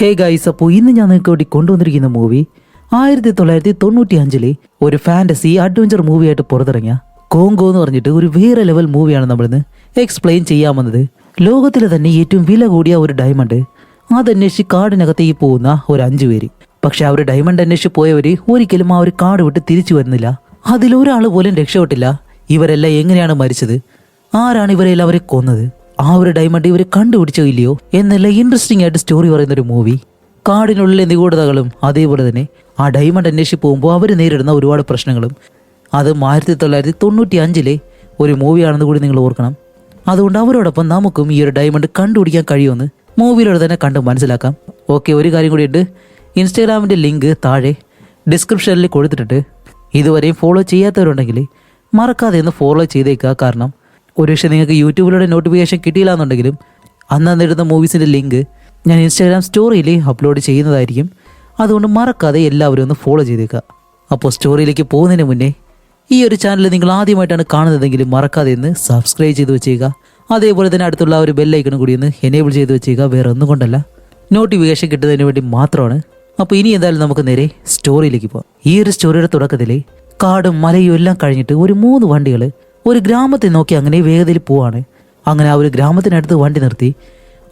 Hey guys, അപ്പോൾ ഇന്ന് ഞാൻ നിങ്ങൾക്ക് വേണ്ടി കൊണ്ടുവന്നിരിക്കുന്ന മൂവി 1995 ഒരു ഫാന്റസി അഡ്വഞ്ചർ മൂവിയായിട്ട് പുറത്തിറങ്ങിയ കോങ്കോ എന്ന് പറഞ്ഞിട്ട് ഒരു വേറെ ലെവൽ മൂവിയാണ് നമ്മളിന്ന് എക്സ്പ്ലെയിൻ ചെയ്യാമെന്നത്. ലോകത്തിലെ തന്നെ ഏറ്റവും വില കൂടിയ ഒരു ഡയമണ്ട് അതന്വേഷിച്ച് കാടിനകത്തേക്ക് പോകുന്ന ഒരു 5 പേര്. പക്ഷെ ആ ഒരു ഡയമണ്ട് അന്വേഷിച്ച് പോയവര് ഒരിക്കലും ആ ഒരു കാട് വിട്ട് തിരിച്ചു വരുന്നില്ല. അതിലൊരാൾ പോലും രക്ഷപ്പെട്ടില്ല. ഇവരെല്ലാം എങ്ങനെയാണ് മരിച്ചത്, ആരാണ് ഇവരെല്ലാവരെ കൊന്നത്, ആ ഒരു ഡയമണ്ട് ഇവർ കണ്ടുപിടിച്ചോ ഇല്ലയോ എന്നല്ല ഇൻട്രസ്റ്റിംഗ് ആയിട്ട് സ്റ്റോറി പറയുന്ന ഒരു മൂവി. കാടിനുള്ളിലെ നിഗൂഢതകളും അതേപോലെ തന്നെ ആ ഡയമണ്ട് അന്വേഷിച്ച് പോകുമ്പോൾ അവർ നേരിടുന്ന ഒരുപാട് പ്രശ്നങ്ങളും. അതും 1995 ഒരു മൂവിയാണെന്ന് കൂടി നിങ്ങൾ ഓർക്കണം. അതുകൊണ്ട് അവരോടൊപ്പം നമുക്കും ഈ ഒരു ഡയമണ്ട് കണ്ടുപിടിക്കാൻ കഴിയുമെന്ന് മൂവിയിലൂടെ തന്നെ കണ്ട് മനസ്സിലാക്കാം. ഓക്കെ, ഒരു കാര്യം കൂടിയുണ്ട്. ഇൻസ്റ്റാഗ്രാമിൻ്റെ ലിങ്ക് താഴെ ഡിസ്ക്രിപ്ഷനിൽ കൊടുത്തിട്ടുണ്ട്. ഇതുവരെയും ഫോളോ ചെയ്യാത്തവരുണ്ടെങ്കിൽ മറക്കാതെ ഒന്ന് ഫോളോ ചെയ്തേക്കുക. കാരണം ഒരു പക്ഷേ നിങ്ങൾക്ക് യൂട്യൂബിലൂടെ നോട്ടിഫിക്കേഷൻ കിട്ടിയില്ല എന്നുണ്ടെങ്കിലും അന്നിടുന്ന മൂവീസിൻ്റെ ലിങ്ക് ഞാൻ ഇൻസ്റ്റാഗ്രാം സ്റ്റോറിയിൽ അപ്ലോഡ് ചെയ്യുന്നതായിരിക്കും. അതുകൊണ്ട് മറക്കാതെ എല്ലാവരും ഒന്ന് ഫോളോ ചെയ്തേക്കുക. അപ്പോൾ സ്റ്റോറിയിലേക്ക് പോകുന്നതിന് മുന്നേ ഈ ഒരു ചാനൽ നിങ്ങൾ ആദ്യമായിട്ടാണ് കാണുന്നതെങ്കിൽ മറക്കാതെ ഒന്ന് സബ്സ്ക്രൈബ് ചെയ്ത് വെച്ചേക്കുക. അതേപോലെ തന്നെ അടുത്തുള്ള ഒരു ബെല്ലൈക്കണും കൂടി ഒന്ന് എനേബിൾ ചെയ്ത് വെച്ചേക്കുക. വേറെ ഒന്നും കൊണ്ടല്ല, നോട്ടിഫിക്കേഷൻ കിട്ടുന്നതിന് വേണ്ടി മാത്രമാണ്. അപ്പോൾ ഇനി എന്തായാലും നമുക്ക് നേരെ സ്റ്റോറിയിലേക്ക് പോകാം. ഈ ഒരു സ്റ്റോറിയുടെ തുടക്കത്തിൽ കാടും മലയും എല്ലാം കഴിഞ്ഞിട്ട് ഒരു 3 വണ്ടികൾ ഒരു ഗ്രാമത്തെ നോക്കി അങ്ങനെ വേഗതയിൽ പോവാണ്. അങ്ങനെ ആ ഒരു ഗ്രാമത്തിനടുത്ത് വണ്ടി നിർത്തി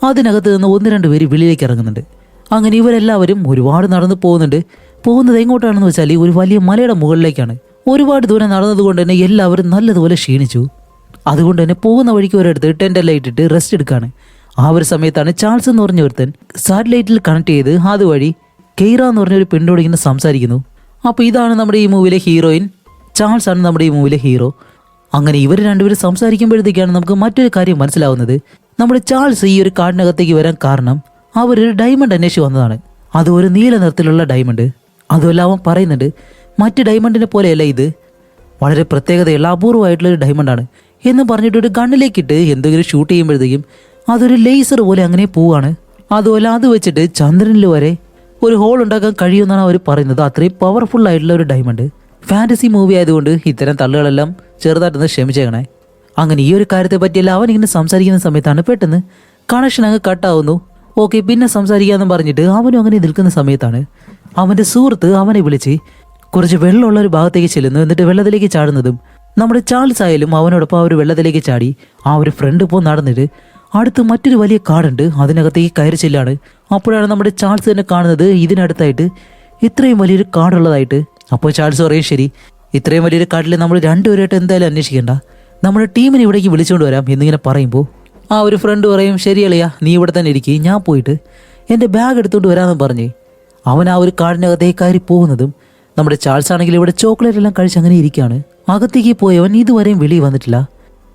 അതിനകത്ത് നിന്ന് 1-2 പേര് വെളിയിലേക്ക് ഇറങ്ങുന്നുണ്ട്. അങ്ങനെ ഇവരെല്ലാവരും ഒരുപാട് നടന്നു പോകുന്നുണ്ട്. പോകുന്നത് എങ്ങോട്ടാണെന്ന് വെച്ചാൽ ഒരു വലിയ മലയുടെ മുകളിലേക്കാണ്. ഒരുപാട് ദൂരം നടന്നതുകൊണ്ട് തന്നെ എല്ലാവരും നല്ലതുപോലെ ക്ഷീണിച്ചു. അതുകൊണ്ട് തന്നെ പോകുന്ന വഴിക്ക് ഒരിടത്ത് ടെൻ്റെല്ലാം ഇട്ടിട്ട് റെസ്റ്റ് എടുക്കുകയാണ്. ആ ഒരു സമയത്താണ് ചാൾസ് എന്ന് പറഞ്ഞ ഒരുത്തൻ സാറ്റലൈറ്റിൽ കണക്ട് ചെയ്ത് അതുവഴി കെയ്റ എന്ന് പറഞ്ഞൊരു പെണ്ണോട് ഇങ്ങനെ സംസാരിക്കുന്നു. അപ്പോൾ ഇതാണ് നമ്മുടെ ഈ മൂവിയിലെ ഹീറോയിൻ. ചാൾസ് ആണ് നമ്മുടെ ഈ മൂവിയിലെ ഹീറോ. അങ്ങനെ ഇവർ രണ്ടുപേരും സംസാരിക്കുമ്പോഴത്തേക്കാണ് നമുക്ക് മറ്റൊരു കാര്യം മനസ്സിലാവുന്നത്. നമ്മുടെ ചാൾസ് ഈ ഒരു കാടിനകത്തേക്ക് വരാൻ കാരണം അവരൊരു ഡയമണ്ട് അന്വേഷിച്ച് വന്നതാണ്. അത് ഒരു നീല നിറത്തിലുള്ള ഡയമണ്ട്. അതുമല്ല അവൻ പറയുന്നുണ്ട് മറ്റ് ഡയമണ്ടിനെ പോലെയല്ല, ഇത് വളരെ പ്രത്യേകതയുള്ള അപൂർവമായിട്ടുള്ളൊരു ഡയമണ്ടാണ് എന്ന് പറഞ്ഞിട്ട് ഒരു ഗണ്ണിലേക്കിട്ട് എന്തെങ്കിലും ഷൂട്ട് ചെയ്യുമ്പോഴത്തേക്കും അതൊരു ലേസർ പോലെ അങ്ങനെ പോവാണ്. അതുമല്ല അത് വെച്ചിട്ട് ചന്ദ്രനിൽ വരെ ഒരു ഹോൾ ഉണ്ടാക്കാൻ കഴിയുമെന്നാണ് അവർ പറയുന്നത്. അത്രയും പവർഫുൾ ആയിട്ടുള്ള ഒരു ഡയമണ്ട്. ഫാൻറ്റസി മൂവി ആയതുകൊണ്ട് ഇത്തരം തള്ളുകളെല്ലാം ചെറുതായിട്ടൊന്ന് ക്ഷമിച്ചേക്കണേ. അങ്ങനെ ഈ ഒരു കാര്യത്തെ പറ്റിയല്ല അവൻ ഇങ്ങനെ സംസാരിക്കുന്ന സമയത്താണ് പെട്ടെന്ന് കണക്ഷൻ അങ്ങ് കട്ടാവുന്നു. ഓക്കെ, പിന്നെ സംസാരിക്കാമെന്ന് പറഞ്ഞിട്ട് അവനും അങ്ങനെ നിൽക്കുന്ന സമയത്താണ് അവൻ്റെ സുഹൃത്ത് അവനെ വിളിച്ച് കുറച്ച് വെള്ളമുള്ള ഒരു ഭാഗത്തേക്ക് ചെല്ലുന്നു. എന്നിട്ട് വെള്ളത്തിലേക്ക് ചാടുന്നതും നമ്മുടെ ചാൾസ് ആയാലും അവനോടൊപ്പം ആ ഒരു വെള്ളത്തിലേക്ക് ചാടി ആ ഒരു ഫ്രണ്ട് ഇപ്പോൾ നടന്നിട്ട് അടുത്ത് മറ്റൊരു വലിയ കാടുണ്ട്, അതിനകത്തേക്ക് കയറി ചെല്ലാണ്. അപ്പോഴാണ് നമ്മുടെ ചാൾസ് തന്നെ കാണുന്നത് ഇതിനടുത്തായിട്ട് ഇത്രയും വലിയൊരു കാടുള്ളതായിട്ട്. അപ്പോൾ ചാൾസ് പറയും, ശരി, ഇത്രയും വലിയൊരു കാട്ടിൽ നമ്മൾ രണ്ടുപേരായിട്ട് എന്തായാലും അന്വേഷിക്കേണ്ട, നമ്മുടെ ടീമിനെ ഇവിടേക്ക് വിളിച്ചുകൊണ്ട് വരാം എന്നിങ്ങനെ പറയുമ്പോൾ ആ ഒരു ഫ്രണ്ട് പറയും, ശരി അളിയാ, നീ ഇവിടെ തന്നെ ഇരിക്കും, ഞാൻ പോയിട്ട് എൻ്റെ ബാഗ് എടുത്തുകൊണ്ട് വരാമെന്ന് പറഞ്ഞ് അവൻ ആ ഒരു കാടിനകത്തേക്ക് കയറി പോകുന്നതും നമ്മുടെ ചാൾസ് ആണെങ്കിൽ ഇവിടെ ചോക്ലേറ്റ് എല്ലാം കഴിച്ച് അങ്ങനെ ഇരിക്കുകയാണ്. അകത്തേക്ക് പോയവൻ ഇതുവരെയും വെളിയിൽ വന്നിട്ടില്ല.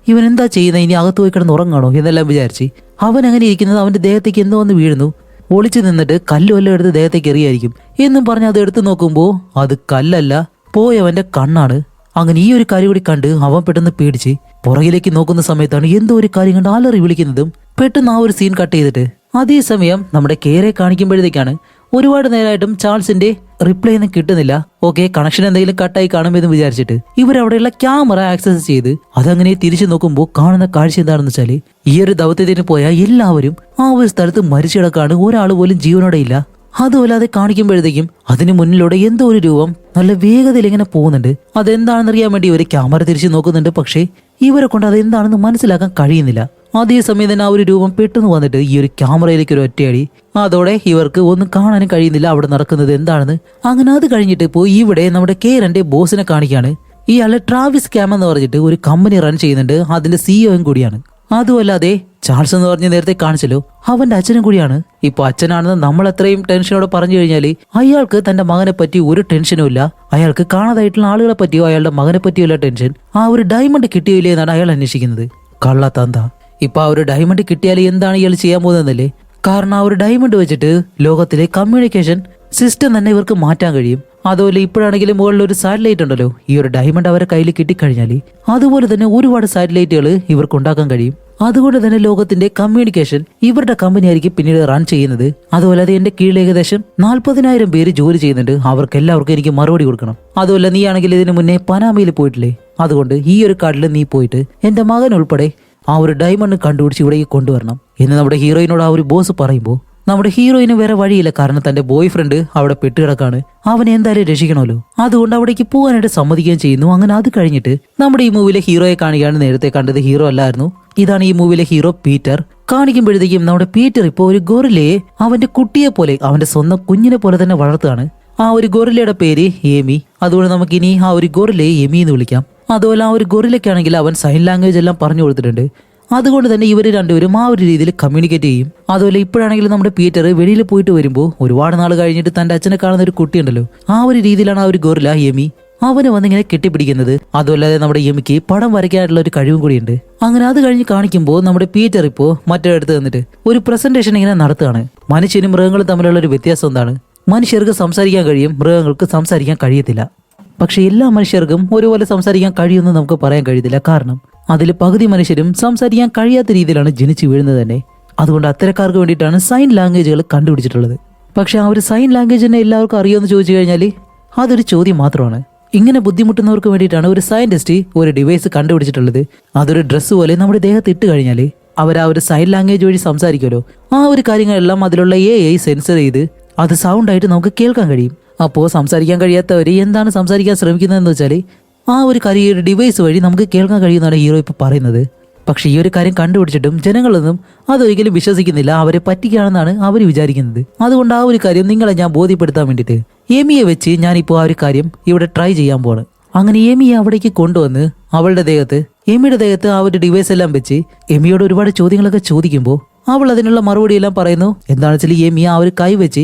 ഇവൻ എന്താ ചെയ്യുന്നത്, ഇനി അകത്ത് പോയി കിടന്ന് ഉറങ്ങാണോ എന്നെല്ലാം വിചാരിച്ച് അവൻ അങ്ങനെ ഇരിക്കുന്നത് അവൻ്റെ ദേഹത്തേക്ക് എന്തോ വന്ന് വീഴുന്നു. ഒളിച്ചു നിന്നിട്ട് കല്ലും എല്ലാം എടുത്ത് ദേഹത്തേക്ക് എറിയായിരിക്കും എന്നും പറഞ്ഞ് അത് എടുത്തു നോക്കുമ്പോൾ അത് കല്ലല്ല, പോയവൻ്റെ കണ്ണാണ്. അങ്ങനെ ഈ ഒരു കാര്യം കൂടി കണ്ട് അവൻ പെട്ടെന്ന് പേടിച്ച് പുറകിലേക്ക് നോക്കുന്ന സമയത്താണ് എന്തോ ഒരു കാര്യം കണ്ട് ആലറി വിളിക്കുന്നതും പെട്ടെന്ന് ആ ഒരു സീൻ കട്ട് ചെയ്തിട്ട് അതേസമയം നമ്മുടെ കേരെ കാണിക്കുമ്പോഴത്തേക്കാണ് ഒരുപാട് നേരമായിട്ടും ചാൾസിന്റെ റിപ്ലൈ ഒന്നും കിട്ടുന്നില്ല. ഓക്കെ, കണക്ഷൻ എന്തെങ്കിലും കട്ടായി കാണുമെന്ന് വിചാരിച്ചിട്ട് ഇവരവിടെയുള്ള ക്യാമറ ആക്സസ് ചെയ്ത് അതങ്ങനെ തിരിച്ചു നോക്കുമ്പോൾ കാണുന്ന കാഴ്ച എന്താണെന്ന് വെച്ചാല് ഈ ഒരു ദൗത്യത്തിന് പോയ എല്ലാവരും ആ ഒരു സ്ഥലത്ത് മരിച്ചു കിടക്കാണ്. ഒരാൾ പോലും ജീവനോടെ ഇല്ല. അതുമല്ലാതെ കാണിക്കുമ്പോഴത്തേക്കും അതിന് മുന്നിലൂടെ എന്തോ ഒരു രൂപം നല്ല വേഗതയിൽ ഇങ്ങനെ പോകുന്നുണ്ട്. അതെന്താണെന്നറിയാൻ വേണ്ടി ഇവര് ക്യാമറ തിരിച്ചു നോക്കുന്നുണ്ട്. പക്ഷേ ഇവരെ കൊണ്ട് അതെന്താണെന്ന് മനസ്സിലാക്കാൻ കഴിയുന്നില്ല. അതേസമയം തന്നെ ആ ഒരു രൂപം പെട്ടെന്ന് വന്നിട്ട് ഈ ഒരു ക്യാമറയിലേക്ക് ഒരു ഒറ്റയടി. അതോടെ ഇവർക്ക് ഒന്നും കാണാനും കഴിയുന്നില്ല അവിടെ നടക്കുന്നത് എന്താണെന്ന്. അങ്ങനെ അത് കഴിഞ്ഞിട്ട് ഇപ്പോൾ ഇവിടെ നമ്മുടെ കേരന്റെ ബോസിനെ കാണിക്കാണ്. ഇയാള് ട്രാവിസ് ക്യാം എന്ന് പറഞ്ഞിട്ട് ഒരു കമ്പനി റൺ ചെയ്യുന്നുണ്ട്. അതിന്റെ സിഇഒയും കൂടിയാണ്. അതുമല്ലാതെ ചാൾസ് എന്ന് പറഞ്ഞ് നേരത്തെ കാണിച്ചല്ലോ, അവന്റെ അച്ഛനും കൂടിയാണ്. ഇപ്പൊ അച്ഛനാണെന്ന് നമ്മൾ എത്രയും ടെൻഷനോടെ പറഞ്ഞു കഴിഞ്ഞാല് അയാൾക്ക് തന്റെ മകനെ പറ്റി ഒരു ടെൻഷനും ഇല്ല. അയാൾക്ക് കാണാതായിട്ടുള്ള ആളുകളെ പറ്റിയോ അയാളുടെ മകനെ പറ്റിയോ ടെൻഷൻ. ആ ഒരു ഡയമണ്ട് കിട്ടിയില്ലേ എന്നാണ് അയാൾ അന്വേഷിക്കുന്നത്. കള്ളത്തന്ത. ഇപ്പൊ ആ ഒരു ഡയമണ്ട് കിട്ടിയാൽ എന്താണ് ഇയാൾ ചെയ്യാൻ പോകുന്നതല്ലേ? കാരണം ആ ഒരു ഡയമണ്ട് വെച്ചിട്ട് ലോകത്തിലെ കമ്മ്യൂണിക്കേഷൻ സിസ്റ്റം തന്നെ ഇവർക്ക് മാറ്റാൻ കഴിയും. അതുപോലെ ഇപ്പോഴാണെങ്കിലും മുകളിൽ ഒരു സാറ്റലൈറ്റ് ഉണ്ടല്ലോ, ഈ ഒരു ഡയമണ്ട് അവരെ കയ്യിൽ കിട്ടിക്കഴിഞ്ഞാൽ അതുപോലെ തന്നെ ഒരുപാട് സാറ്റലൈറ്റുകൾ ഇവർക്ക് ഉണ്ടാക്കാൻ കഴിയും. അതുകൊണ്ട് തന്നെ ലോകത്തിന്റെ കമ്മ്യൂണിക്കേഷൻ ഇവരുടെ കമ്പനി ആയിരിക്കും പിന്നീട് റൺ ചെയ്യുന്നത്. അതുപോലെ അത് എന്റെ കീഴിൽ ഏകദേശം 40,000 പേര് ജോലി ചെയ്യുന്നുണ്ട്. അവർക്ക് എല്ലാവർക്കും എനിക്ക് മറുപടി കൊടുക്കണം. അതുപോലെ നീ ആണെങ്കിൽ ഇതിനു മുന്നേ പനാമയിൽ പോയിട്ടില്ലേ? അതുകൊണ്ട് ഈ ഒരു കാർഡിൽ നീ പോയിട്ട് എന്റെ മകൻ ഉൾപ്പെടെ ആ ഒരു ഡയമണ്ട് കണ്ടുപിടിച്ച് ഇവിടേക്ക് കൊണ്ടുവരണം എന്ന് നമ്മുടെ ഹീറോയിനോട് ആ ഒരു ബോസ് പറയുമ്പോൾ നമ്മുടെ ഹീറോയിന് വേറെ വഴിയില്ല, കാരണം തന്റെ ബോയ് ഫ്രണ്ട് അവിടെ പെട്ടുകിടക്കാണ്. അവനെ എന്തായാലും രക്ഷിക്കണമല്ലോ. അതുകൊണ്ട് അവിടേക്ക് പോകാനായിട്ട് സമ്മതിക്കുകയും ചെയ്യുന്നു. അങ്ങനെ അത് കഴിഞ്ഞിട്ട് നമ്മുടെ ഈ മൂവിയിലെ ഹീറോയെ കാണുകയാണ്. നേരത്തെ കണ്ടത് ഹീറോ അല്ലായിരുന്നു, ഇതാണ് ഈ മൂവിയിലെ ഹീറോ പീറ്റർ. കാണിക്കുമ്പോഴത്തേക്കും നമ്മുടെ പീറ്റർ ഇപ്പോൾ ഒരു ഗൊറില്ലയെ അവന്റെ കുട്ടിയെ പോലെ, അവന്റെ സ്വന്തം കുഞ്ഞിനെ പോലെ തന്നെ വളർത്തുകയാണ്. ആ ഒരു ഗൊറില്ലയുടെ പേര് ഏമി. അതുകൊണ്ട് നമുക്കിനി ആ ഒരു ഗൊറില്ലയെ എമി എന്ന് വിളിക്കാം. അതുപോലെ ആ ഒരു ഗൊറില്ലയ്ക്കാണെങ്കിൽ അവൻ സൈൻ ലാംഗ്വേജ് എല്ലാം പറഞ്ഞു കൊടുത്തിട്ടുണ്ട്. അതുകൊണ്ട് തന്നെ ഇവർ രണ്ടുപേരും ആ ഒരു രീതിയിൽ കമ്മ്യൂണിക്കേറ്റ് ചെയ്യും. അതുപോലെ ഇപ്പോഴാണെങ്കിൽ നമ്മുടെ പീറ്റർ വെളിയിൽ പോയിട്ട് വരുമ്പോൾ ഒരുപാട് നാൾ കഴിഞ്ഞിട്ട് തന്റെ അച്ഛനെ കാണുന്ന ഒരു കുട്ടിയുണ്ടല്ലോ, ആ ഒരു രീതിയിലാണ് ആ ഒരു ഗൊറില്ല എമി അവന് വന്നിങ്ങനെ കെട്ടിപ്പിടിക്കുന്നത്. അതുമല്ലാതെ നമ്മുടെ എമിക്ക് പടം വരയ്ക്കാനായിട്ടുള്ള ഒരു കഴിവും കൂടിയുണ്ട്. അങ്ങനെ അത് കഴിഞ്ഞ് കാണിക്കുമ്പോൾ നമ്മുടെ പീറ്റർ ഇപ്പോൾ മറ്റൊരിടത്ത് നിന്നിട്ട് ഒരു പ്രസന്റേഷൻ ഇങ്ങനെ നടത്തുകയാണ്. മനുഷ്യനും മൃഗങ്ങളും തമ്മിലുള്ള ഒരു വ്യത്യാസം എന്താണ്? മനുഷ്യർക്ക് സംസാരിക്കാൻ കഴിയും, മൃഗങ്ങൾക്ക് സംസാരിക്കാൻ കഴിയത്തില്ല. പക്ഷെ എല്ലാ മനുഷ്യർക്കും ഒരുപോലെ സംസാരിക്കാൻ കഴിയുമെന്ന് നമുക്ക് പറയാൻ കഴിയത്തില്ല. കാരണം അതിൽ പകുതി മനുഷ്യരും സംസാരിക്കാൻ കഴിയാത്ത രീതിയിലാണ് ജനിച്ചു വീഴുന്നത് തന്നെ. അതുകൊണ്ട് അത്തരക്കാർക്ക് വേണ്ടിയിട്ടാണ് സൈൻ ലാംഗ്വേജുകൾ കണ്ടുപിടിച്ചിട്ടുള്ളത്. പക്ഷെ ആ ഒരു സൈൻ ലാംഗ്വേജ് തന്നെ എല്ലാവർക്കും അറിയുമെന്ന് ചോദിച്ചു കഴിഞ്ഞാൽ അതൊരു ചോദ്യം മാത്രമാണ്. ഇങ്ങനെ ബുദ്ധിമുട്ടുന്നവർക്ക് വേണ്ടിയിട്ടാണ് ഒരു സയന്റിസ്റ്റ് ഒരു ഡിവൈസ് കണ്ടുപിടിച്ചിട്ടുള്ളത്. അതൊരു ഡ്രസ്സ് പോലെ നമ്മുടെ ദേഹത്ത് ഇട്ട് കഴിഞ്ഞാൽ അവർ ആ ഒരു സൈൻ ലാംഗ്വേജ് വഴി സംസാരിക്കുമല്ലോ. ആ ഒരു കാര്യങ്ങളെല്ലാം അതിലുള്ള AI സെൻസർ ചെയ്ത് അത് സൗണ്ടായിട്ട് നമുക്ക് കേൾക്കാൻ കഴിയും. അപ്പോൾ സംസാരിക്കാൻ കഴിയാത്തവർ എന്താണ് സംസാരിക്കാൻ ശ്രമിക്കുന്നതെന്ന് വെച്ചാൽ ആ ഒരു കാര്യം ഒരു ഡിവൈസ് വഴി നമുക്ക് കേൾക്കാൻ കഴിയുന്നതാണ് ഹീറോ ഇപ്പോൾ പറയുന്നത്. പക്ഷേ ഈ ഒരു കാര്യം കണ്ടുപിടിച്ചിട്ടും ജനങ്ങളൊന്നും അതൊരിക്കലും വിശ്വസിക്കുന്നില്ല. അവരെ പറ്റിക്കുകയാണെന്നാണ് അവർ വിചാരിക്കുന്നത്. അതുകൊണ്ട് ആ ഒരു കാര്യം നിങ്ങളെ ഞാൻ ബോധ്യപ്പെടുത്താൻ വേണ്ടിയിട്ട് എമിയെ വെച്ച് ഞാനിപ്പോൾ ആ ഒരു കാര്യം ഇവിടെ ട്രൈ ചെയ്യാൻ പോവാണ്. അങ്ങനെ എമിയെ അവിടേക്ക് കൊണ്ടുവന്ന് എമിയുടെ ദേഹത്ത് ആ ഒരു ഡിവൈസ് എല്ലാം വെച്ച് എമിയോട് ഒരുപാട് ചോദ്യങ്ങളൊക്കെ ചോദിക്കുമ്പോൾ അവൾ അതിനുള്ള മറുപടി എല്ലാം പറയുന്നു. എന്താണെന്ന് വെച്ചാൽ എമി ആ ഒരു കൈ വെച്ച്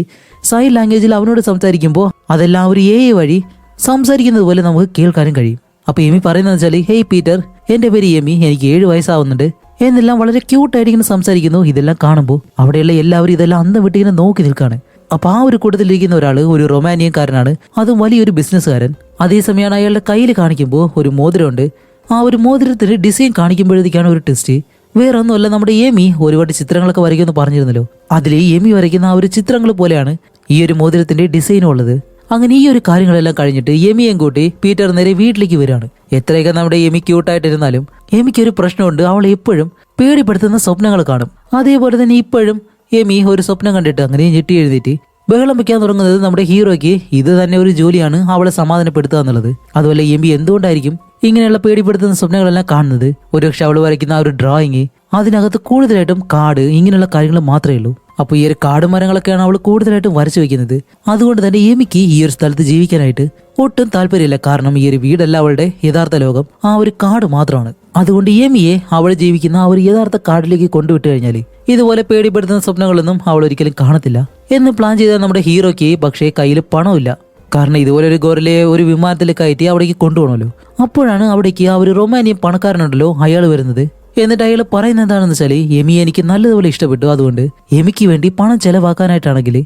സൈൻ ലാംഗ്വേജിൽ അവനോട് സംസാരിക്കുമ്പോൾ അതെല്ലാം ഒരു AI വഴി സംസാരിക്കുന്നത് പോലെ നമുക്ക് കേൾക്കാനും കഴിയും. അപ്പൊ എമി പറയുന്നത് വെച്ചാൽ, ഹേയ് പീറ്റർ, എന്റെ പേര് എമി, എനിക്ക് 7 വയസ്സാവുന്നുണ്ട് എന്നെല്ലാം വളരെ ക്യൂട്ടായിട്ട് ഇങ്ങനെ സംസാരിക്കുന്നു. ഇതെല്ലാം കാണുമ്പോൾ അവിടെയുള്ള എല്ലാവരും ഇതെല്ലാം അന്തം വിട്ടിങ്ങനെ നോക്കി നിൽക്കാണ്. അപ്പൊ ആ ഒരു കൂട്ടത്തിലിരിക്കുന്ന ഒരാൾ ഒരു റൊമാനിയൻകാരനാണ്, അതും വലിയൊരു ബിസിനസ്സുകാരൻ. അതേസമയമാണ് അയാളുടെ കയ്യിൽ കാണിക്കുമ്പോൾ ഒരു മോതിരമുണ്ട്. ആ ഒരു മോതിരത്തിന് ഡിസൈൻ കാണിക്കുമ്പോഴത്തേക്കാണ് ഒരു ടെസ്റ്റ്. വേറെ ഒന്നുമല്ല, നമ്മുടെ എമി ഒരുപാട് ചിത്രങ്ങളൊക്കെ വരയ്ക്കുമെന്ന് പറഞ്ഞിരുന്നല്ലോ, അതിൽ എമി വരയ്ക്കുന്ന ആ ഒരു ചിത്രങ്ങൾ പോലെയാണ് ഈ ഒരു മോതിരത്തിന്റെ ഡിസൈനും ഉള്ളത്. അങ്ങനെ ഈ ഒരു കാര്യങ്ങളെല്ലാം കഴിഞ്ഞിട്ട് എമിയും കൂട്ടി പീറ്റർ നേരെ വീട്ടിലേക്ക് വരികയാണ്. എത്രയൊക്കെ നമ്മുടെ എമി ക്യൂട്ടായിട്ടിരുന്നാലും എമിക്കൊരു പ്രശ്നമുണ്ട്. അവൾ എപ്പോഴും പേടിപ്പെടുത്തുന്ന സ്വപ്നങ്ങൾ കാണും. അതേപോലെ തന്നെ ഇപ്പോഴും എമി ഒരു സ്വപ്നം കണ്ടിട്ട് അങ്ങനെ ഞെട്ടി എഴുതിയിട്ട് ബഹളം വെക്കാൻ തുടങ്ങുന്നത് നമ്മുടെ ഹീറോയ്ക്ക് ഇത് തന്നെ ഒരു ജോലിയാണ്, അവളെ സമാധാനപ്പെടുത്തുക എന്നുള്ളത്. അതുപോലെ എമി എന്തുകൊണ്ടായിരിക്കും ഇങ്ങനെയുള്ള പേടിപ്പെടുത്തുന്ന സ്വപ്നങ്ങളെല്ലാം കാണുന്നത്? ഒരുപക്ഷെ അവൾ വരയ്ക്കുന്ന ആ ഒരു ഡ്രോയിങ്, അതിനകത്ത് കൂടുതലായിട്ടും കാട് ഇങ്ങനെയുള്ള കാര്യങ്ങൾ മാത്രമേ ഉള്ളൂ. അപ്പോൾ ഈ ഒരു കാട് മരങ്ങളൊക്കെയാണ് അവൾ കൂടുതലായിട്ടും വരച്ചു വെക്കുന്നത്. അതുകൊണ്ട് തന്നെ എമിക്ക് ഈ ഒരു സ്ഥലത്ത് ജീവിക്കാനായിട്ട് ഒട്ടും താല്പര്യമില്ല. കാരണം ഈ ഒരു വീടല്ല അവളുടെ യഥാർത്ഥ ലോകം, ആ ഒരു കാട് മാത്രമാണ്. അതുകൊണ്ട് എമിയെ അവൾ ജീവിക്കുന്ന ആ ഒരു യഥാർത്ഥ കാടിലേക്ക് കൊണ്ടുവിട്ട് കഴിഞ്ഞാൽ ഇതുപോലെ പേടിപ്പെടുത്തുന്ന സ്വപ്നങ്ങളൊന്നും അവൾ ഒരിക്കലും കാണത്തില്ല എന്ന് പ്ലാൻ ചെയ്ത നമ്മുടെ ഹീറോയ്ക്ക് പക്ഷേ കയ്യിൽ പണമില്ല. കാരണം ഇതുപോലെ ഒരു ഗോറിലയെ ഒരു വിമാനത്തിൽ കയറ്റി അവിടേക്ക് കൊണ്ടുപോകണമല്ലോ. അപ്പോഴാണ് അവിടേക്ക് ആ ഒരു റൊമാനിയൻ പണക്കാരനുണ്ടല്ലോ അയാൾ വരുന്നത്. എന്നിട്ട് അയാൾ പറയുന്നത് എന്താണെന്ന് വെച്ചാൽ, എമിയെ എനിക്ക് നല്ലതുപോലെ ഇഷ്ടപ്പെട്ടു, അതുകൊണ്ട് എമിക്ക് വേണ്ടി പണം ചെലവാക്കാനായിട്ടാണെങ്കിൽ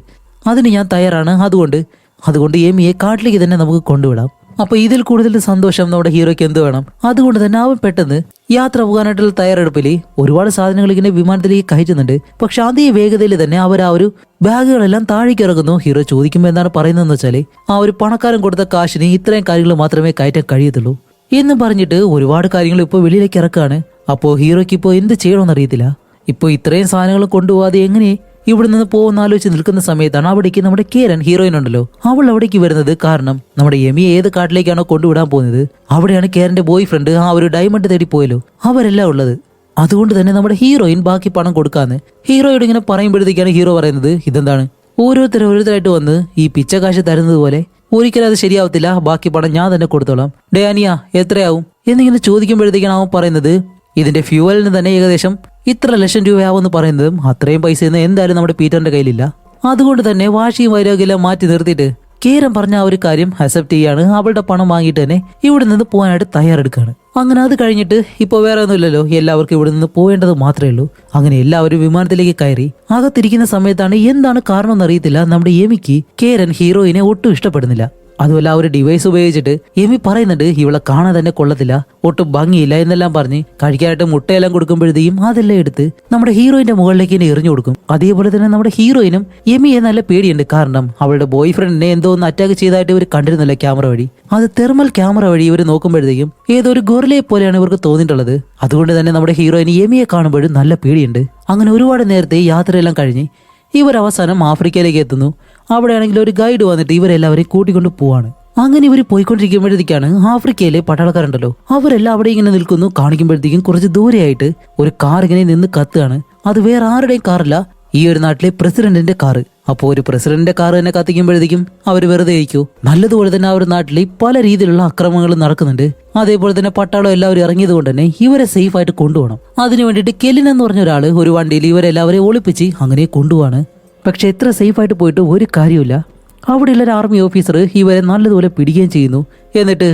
അതിന് ഞാൻ തയ്യാറാണ്. അതുകൊണ്ട് എമിയെ കാട്ടിലേക്ക് തന്നെ നമുക്ക് കൊണ്ടുവിടാം. അപ്പൊ ഇതിൽ കൂടുതൽ സന്തോഷം നമ്മുടെ ഹീറോയ്ക്ക് എന്ത് വേണം? അതുകൊണ്ട് തന്നെ അവൻ പെട്ടെന്ന് യാത്ര പോകാനായിട്ടുള്ള തയ്യാറെടുപ്പിൽ ഒരുപാട് സാധനങ്ങൾ ഇങ്ങനെ വിമാനത്തിലേക്ക് കയറ്റുന്നുണ്ട്. പക്ഷെ അതേ വേഗതയിൽ തന്നെ അവർ ആ ഒരു ബാഗുകളെല്ലാം താഴേക്ക് ഇറങ്ങുന്നു. ഹീറോ ചോദിക്കുമ്പോൾ എന്താണ് പറയുന്നതെന്ന് വെച്ചാൽ, ആ ഒരു പണക്കാരൻ കൊടുത്ത കാശിന് ഇത്രയും കാര്യങ്ങൾ മാത്രമേ കയറ്റാൻ കഴിയത്തുള്ളൂ എന്ന് പറഞ്ഞിട്ട് ഒരുപാട് കാര്യങ്ങൾ ഇപ്പോൾ വെളിയിലേക്ക് ഇറക്കാണ്. അപ്പോൾ ഹീറോയ്ക്ക് ഇപ്പോൾ എന്ത് ചെയ്യണമെന്ന് അറിയത്തില്ല. ഇപ്പോൾ ഇത്രയും സാധനങ്ങൾ കൊണ്ടുപോകാതെ എങ്ങനെ ഇവിടെ നിന്ന് പോകുന്ന ആലോചിച്ച് നിൽക്കുന്ന സമയത്താണ് അവിടേക്ക് നമ്മുടെ കേരൻ ഹീറോയിൻ ഉണ്ടല്ലോ അവൾ അവിടേക്ക് വരുന്നത്. കാരണം നമ്മുടെ എമിയെ ഏത് കാട്ടിലേക്കാണോ കൊണ്ടുവിടാൻ പോകുന്നത് അവിടെയാണ് കേരന്റെ ബോയ് ഫ്രണ്ട് ആ ഒരു ഡയമണ്ട് തേടി പോയല്ലോ അവരെല്ലാം ഉള്ളത്. അതുകൊണ്ട് തന്നെ നമ്മുടെ ഹീറോയിൻ ബാക്കി പണം കൊടുക്കാന്ന് ഹീറോയോട് ഇങ്ങനെ പറയുമ്പോഴത്തേക്കാണ് ഹീറോ പറയുന്നത്, ഇതെന്താണ് ഓരോരുത്തരായിട്ട് വന്ന് ഈ പിച്ചക്കാശ് തരുന്നത് പോലെ ഒരിക്കലും അത് ശരിയാവത്തില്ല, ബാക്കി പണം ഞാൻ തന്നെ കൊടുത്തോളാം. ഡേ അനിയ എത്രയാവും എന്നിങ്ങനെ ചോദിക്കുമ്പോഴത്തേക്കാണ് അവൻ പറയുന്നത്, ഇതിന്റെ ഫ്യൂവലിന് തന്നെ ഏകദേശം ഇത്ര ലക്ഷം രൂപയാവുമെന്ന് പറയുന്നതും അത്രയും പൈസയൊന്നും എന്തായാലും നമ്മുടെ പീറ്ററിന്റെ കയ്യിലില്ല. അതുകൊണ്ട് തന്നെ വാശിയും വൈരാഗ്യമെല്ലാം മാറ്റി നിർത്തിയിട്ട് കേരൻ പറഞ്ഞ ആ ഒരു കാര്യം അക്സെപ്റ്റ് ചെയ്യാണ്. അവളുടെ പണം വാങ്ങിയിട്ട് തന്നെ ഇവിടെ നിന്ന് പോകാനായിട്ട് തയ്യാറെടുക്കുകയാണ്. അങ്ങനെ അത് കഴിഞ്ഞിട്ട് ഇപ്പോൾ വേറെ ഒന്നുമില്ലല്ലോ, എല്ലാവർക്കും ഇവിടെ നിന്ന് പോവേണ്ടത് മാത്രമേ ഉള്ളൂ. അങ്ങനെ എല്ലാവരും വിമാനത്തിലേക്ക് കയറി അകത്തിരിക്കുന്ന സമയത്താണ് എന്താണ് കാരണം എന്നറിയത്തില്ല, നമ്മുടെ എമിക്ക് കേരൻ ഹീറോയിനെ ഒട്ടും ഇഷ്ടപ്പെടുന്നില്ല. അതുമല്ല ആ ഒരു ഡിവൈസ് ഉപയോഗിച്ചിട്ട് എമി പറയുന്നുണ്ട് ഇവളെ കാണാൻ തന്നെ കൊള്ളത്തില്ല, ഒട്ടും ഭംഗിയില്ല എന്നെല്ലാം പറഞ്ഞ് കഴിക്കാനായിട്ട് മുട്ടയെല്ലാം കൊടുക്കുമ്പോഴത്തേക്കും അതെല്ലാം എടുത്ത് നമ്മുടെ ഹീറോയിന്റെ മുകളിലേക്ക് തന്നെ എറിഞ്ഞു കൊടുക്കും. അതേപോലെ തന്നെ നമ്മുടെ ഹീറോയിനും എമിയെ നല്ല പേടിയുണ്ട്. കാരണം അവളുടെ ബോയ് ഫ്രണ്ടിനെ എന്തോ ഒന്ന് അറ്റാക്ക് ചെയ്തതായിട്ട് ഇവർ കണ്ടിരുന്നില്ല ക്യാമറ വഴി. അത് തെർമൽ ക്യാമറ വഴി ഇവർ നോക്കുമ്പോഴത്തേക്കും ഏതോ ഒരു ഗൊറിലയെ പോലെയാണ് ഇവർക്ക് തോന്നിയിട്ടുള്ളത്. അതുകൊണ്ട് തന്നെ നമ്മുടെ ഹീറോയിന് എമിയെ കാണുമ്പോഴും നല്ല പേടിയുണ്ട്. അങ്ങനെ ഒരുപാട് നേരത്തെ യാത്രയെല്ലാം കഴിഞ്ഞ് ഇവർ അവസാനം ആഫ്രിക്കയിലേക്ക് എത്തുന്നു. അവിടെയാണെങ്കിൽ ഒരു ഗൈഡ് വന്നിട്ട് ഇവരെല്ലാവരെയും കൂട്ടിക്കൊണ്ട് പോവാണ്. അങ്ങനെ ഇവർ പോയിക്കൊണ്ടിരിക്കുമ്പോഴത്തേക്കാണ് ആഫ്രിക്കയിലെ പട്ടാളക്കാരുണ്ടല്ലോ അവരെല്ലാം അവിടെ ഇങ്ങനെ നിൽക്കുന്നു. കാണിക്കുമ്പോഴത്തേക്കും കുറച്ച് ദൂരെയായിട്ട് ഒരു കാർ ഇങ്ങനെ നിന്ന് കത്തുകയാണ്. അത് വേറെ ആരുടെയും കാറല്ല, ഈ ഒരു നാട്ടിലെ പ്രസിഡന്റിന്റെ കാറ്. അപ്പോൾ ഒരു പ്രസിഡന്റിന്റെ കാർ തന്നെ കത്തിക്കുമ്പോഴത്തേക്കും അവർ വെറുതെ ഇരിക്കൂ. നല്ലതുപോലെ തന്നെ ആ ഒരു നാട്ടിൽ പല രീതിയിലുള്ള അക്രമങ്ങൾ നടക്കുന്നുണ്ട്. അതേപോലെ തന്നെ പട്ടാളം എല്ലാവരും ഇറങ്ങിയത് കൊണ്ട് തന്നെ ഇവരെ സേഫ് ആയിട്ട് കൊണ്ടുപോകണം. അതിനു വേണ്ടിയിട്ട് കെലിൻ എന്ന് പറഞ്ഞ ഒരാള് ഒരു വണ്ടിയിൽ ഇവരെല്ലാവരെയും ഒളിപ്പിച്ച് അങ്ങനെ കൊണ്ടുപോവാണ്. പക്ഷെ എത്ര സേഫ് ആയിട്ട് പോയിട്ട് ഒരു കാര്യമില്ല. അവിടെയുള്ള ഒരു ആർമി ഓഫീസർ ഇവരെ നല്ലതുപോലെ പിടിക്കുകയും ചെയ്യുന്നു. എന്നിട്ട്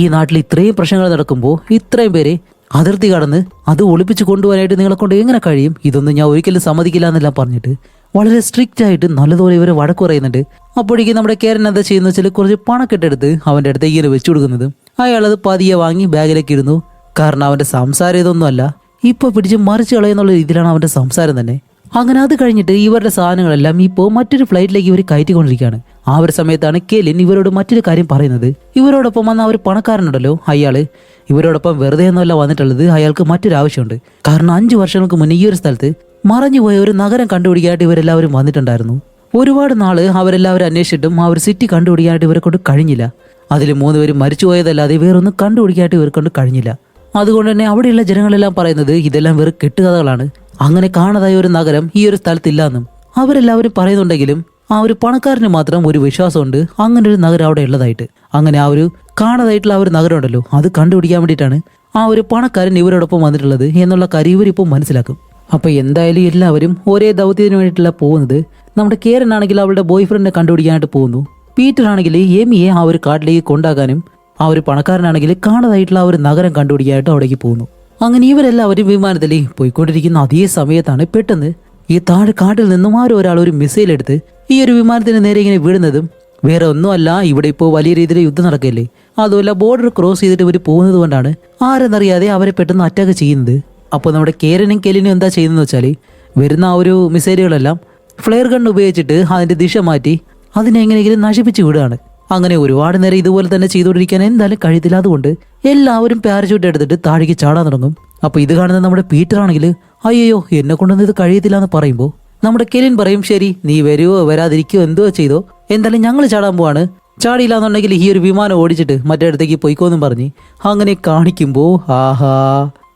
ഈ നാട്ടിൽ ഇത്രയും പ്രശ്നങ്ങൾ നടക്കുമ്പോൾ ഇത്രയും പേരെ അതിർത്തി കടന്ന് അത് ഒളിപ്പിച്ച് കൊണ്ടുപോകാനായിട്ട് നിങ്ങളെ കൊണ്ട് എങ്ങനെ കഴിയും? ഇതൊന്നും ഞാൻ ഒരിക്കലും സമ്മതിക്കില്ല എന്നെല്ലാം പറഞ്ഞിട്ട് വളരെ സ്ട്രിക്റ്റ് ആയിട്ട് നല്ലതുപോലെ ഇവരെ വഴക്ക് പറയുന്നുണ്ട്. അപ്പോഴേക്കും നമ്മുടെ കേരൻ എന്താ ചെയ്യുന്ന വെച്ചാൽ കുറച്ച് പണക്കെട്ടെടുത്ത് അവൻ്റെ അടുത്തേക്ക് ഇങ്ങനെ വെച്ചു കൊടുക്കുന്നത്. അയാളത് പതിയെ വാങ്ങി ബാഗിലേക്ക് ഇടുന്നു. കാരണം അവൻ്റെ സംസാരം ഇതൊന്നുമല്ല, ഇപ്പോൾ പിടിച്ച് മറിച്ച് കളയുന്നുള്ള രീതിയിലാണ് അവൻ്റെ സംസാരം തന്നെ. അങ്ങനെ അത് കഴിഞ്ഞിട്ട് ഇവരുടെ സാധനങ്ങളെല്ലാം ഇപ്പോൾ മറ്റൊരു ഫ്ലൈറ്റിലേക്ക് ഇവർ കയറ്റിക്കൊണ്ടിരിക്കുകയാണ്. ആ ഒരു സമയത്താണ് കെലിൻ ഇവരോട് മറ്റൊരു കാര്യം പറയുന്നത്. ഇവരോടൊപ്പം വന്ന ആ ഒരു പണക്കാരനുണ്ടല്ലോ അയാള് ഇവരോടൊപ്പം വെറുതെ ഒന്നുമല്ല വന്നിട്ടുള്ളത്. അയാൾക്ക് മറ്റൊരു ആവശ്യമുണ്ട്. കാരണം 5 വർഷങ്ങൾക്ക് മുന്നേ ഈ ഒരു സ്ഥലത്ത് മറഞ്ഞുപോയ ഒരു നഗരം കണ്ടുപിടിക്കാനായിട്ട് ഇവരെല്ലാവരും വന്നിട്ടുണ്ടായിരുന്നു. ഒരുപാട് നാള് അവരെല്ലാവരും അന്വേഷിച്ചിട്ടും ആ ഒരു സിറ്റി കണ്ടുപിടിക്കാനായിട്ട് ഇവരെ കൊണ്ട് കഴിഞ്ഞില്ല. അതിൽ 3 പേര് മരിച്ചുപോയതല്ലാതെ വേറൊന്നും കണ്ടുപിടിക്കാനായിട്ട് ഇവരെ കൊണ്ട് കഴിഞ്ഞില്ല. അതുകൊണ്ട് തന്നെ അവിടെയുള്ള ജനങ്ങളെല്ലാം പറയുന്നത് ഇതെല്ലാം വെറും കെട്ടുകഥകളാണ്. അങ്ങനെ കാണാതായ ഒരു നഗരം ഈ ഒരു സ്ഥലത്തില്ലാന്നും അവരെല്ലാവരും പറയുന്നുണ്ടെങ്കിലും ആ ഒരു പണക്കാരന് മാത്രം ഒരു വിശ്വാസമുണ്ട് അങ്ങനെ ഒരു നഗരം അവിടെ ഉള്ളതായിട്ട്. അങ്ങനെ ആ ഒരു കാണാതായിട്ടുള്ള ആ ഒരു നഗരം ഉണ്ടല്ലോ അത് കണ്ടുപിടിക്കാൻ വേണ്ടിയിട്ടാണ് ആ ഒരു പണക്കാരൻ ഇവരോടൊപ്പം വന്നിട്ടുള്ളത് എന്നുള്ള കാര്യം ഇവരിപ്പോൾ മനസ്സിലാക്കും. അപ്പൊ എന്തായാലും എല്ലാവരും ഒരേ ദൗത്യത്തിന് വേണ്ടിയിട്ടല്ല പോകുന്നത്. നമ്മുടെ കേരൻ ആണെങ്കിൽ അവളുടെ ബോയ് ഫ്രണ്ടിനെ കണ്ടുപിടിക്കാനായിട്ട് പോകുന്നു. പീറ്റർ ആണെങ്കിൽ എമിയെ ആ ഒരു കാട്ടിലേക്ക് കൊണ്ടാക്കാനും ആ ഒരു പണക്കാരനാണെങ്കിൽ കാണാതായിട്ടുള്ള ആ ഒരു നഗരം കണ്ടുപിടിക്കാനായിട്ട് അവിടേക്ക് പോകുന്നു. അങ്ങനെ ഇവരെല്ലാവരും വിമാനത്തിൽ പോയിക്കൊണ്ടിരിക്കുന്ന അതേ സമയത്താണ് പെട്ടെന്ന് ഈ താഴെ കാട്ടിൽ നിന്നും ഒരാൾ ഒരു മിസൈൽ എടുത്ത് ഈ ഒരു വിമാനത്തിന് നേരെ ഇങ്ങനെ വീഴുന്നതും വേറെ ഒന്നുമല്ല, ഇവിടെ ഇപ്പോൾ വലിയ രീതിയിൽ യുദ്ധം നടക്കില്ലേ, അതുമല്ല ബോർഡർ ക്രോസ് ചെയ്തിട്ട് ഇവർ പോകുന്നത് കൊണ്ടാണ് ആരെന്നറിയാതെ അവരെ പെട്ടെന്ന് അറ്റാക്ക് ചെയ്യുന്നത്. അപ്പോൾ നമ്മുടെ കേരനും കെലിനും എന്താ ചെയ്യുന്നതെന്ന് വെച്ചാൽ വരുന്ന ആ ഒരു മിസൈലുകളെല്ലാം ഫ്ലെയർ ഗൺ ഉപയോഗിച്ചിട്ട് അതിന്റെ ദിശ മാറ്റി അതിനെ എങ്ങനെയെങ്കിലും നശിപ്പിച്ച് വിടുകയാണ്. അങ്ങനെ ഒരുപാട് നേരം ഇതുപോലെ തന്നെ ചെയ്തുകൊണ്ടിരിക്കാൻ എന്തായാലും കഴിയത്തില്ല. അതുകൊണ്ട് എല്ലാവരും പാരച്യൂട്ട് എടുത്തിട്ട് താഴേക്ക് ചാടാൻ തുടങ്ങും. അപ്പൊ ഇത് കാണുന്ന നമ്മുടെ പീറ്റർ ആണെങ്കിൽ അയ്യോ എന്നെ കൊണ്ടൊന്നും ഇത് കഴിയത്തില്ല എന്ന് പറയുമ്പോൾ നമ്മുടെ കെലിൻ പറയും ശരി നീ വരുവോ വരാതിരിക്കോ എന്തോ ചെയ്തോ, എന്തായാലും ഞങ്ങൾ ചാടാൻ പോവാണ്, ചാടിയില്ല എന്നുണ്ടെങ്കിൽ ഈ ഒരു വിമാനം ഓടിച്ചിട്ട് മറ്റേ അടുത്തേക്ക് പോയിക്കോന്നും പറഞ്ഞ് അങ്ങനെ കാണിക്കുമ്പോൾ ആഹാ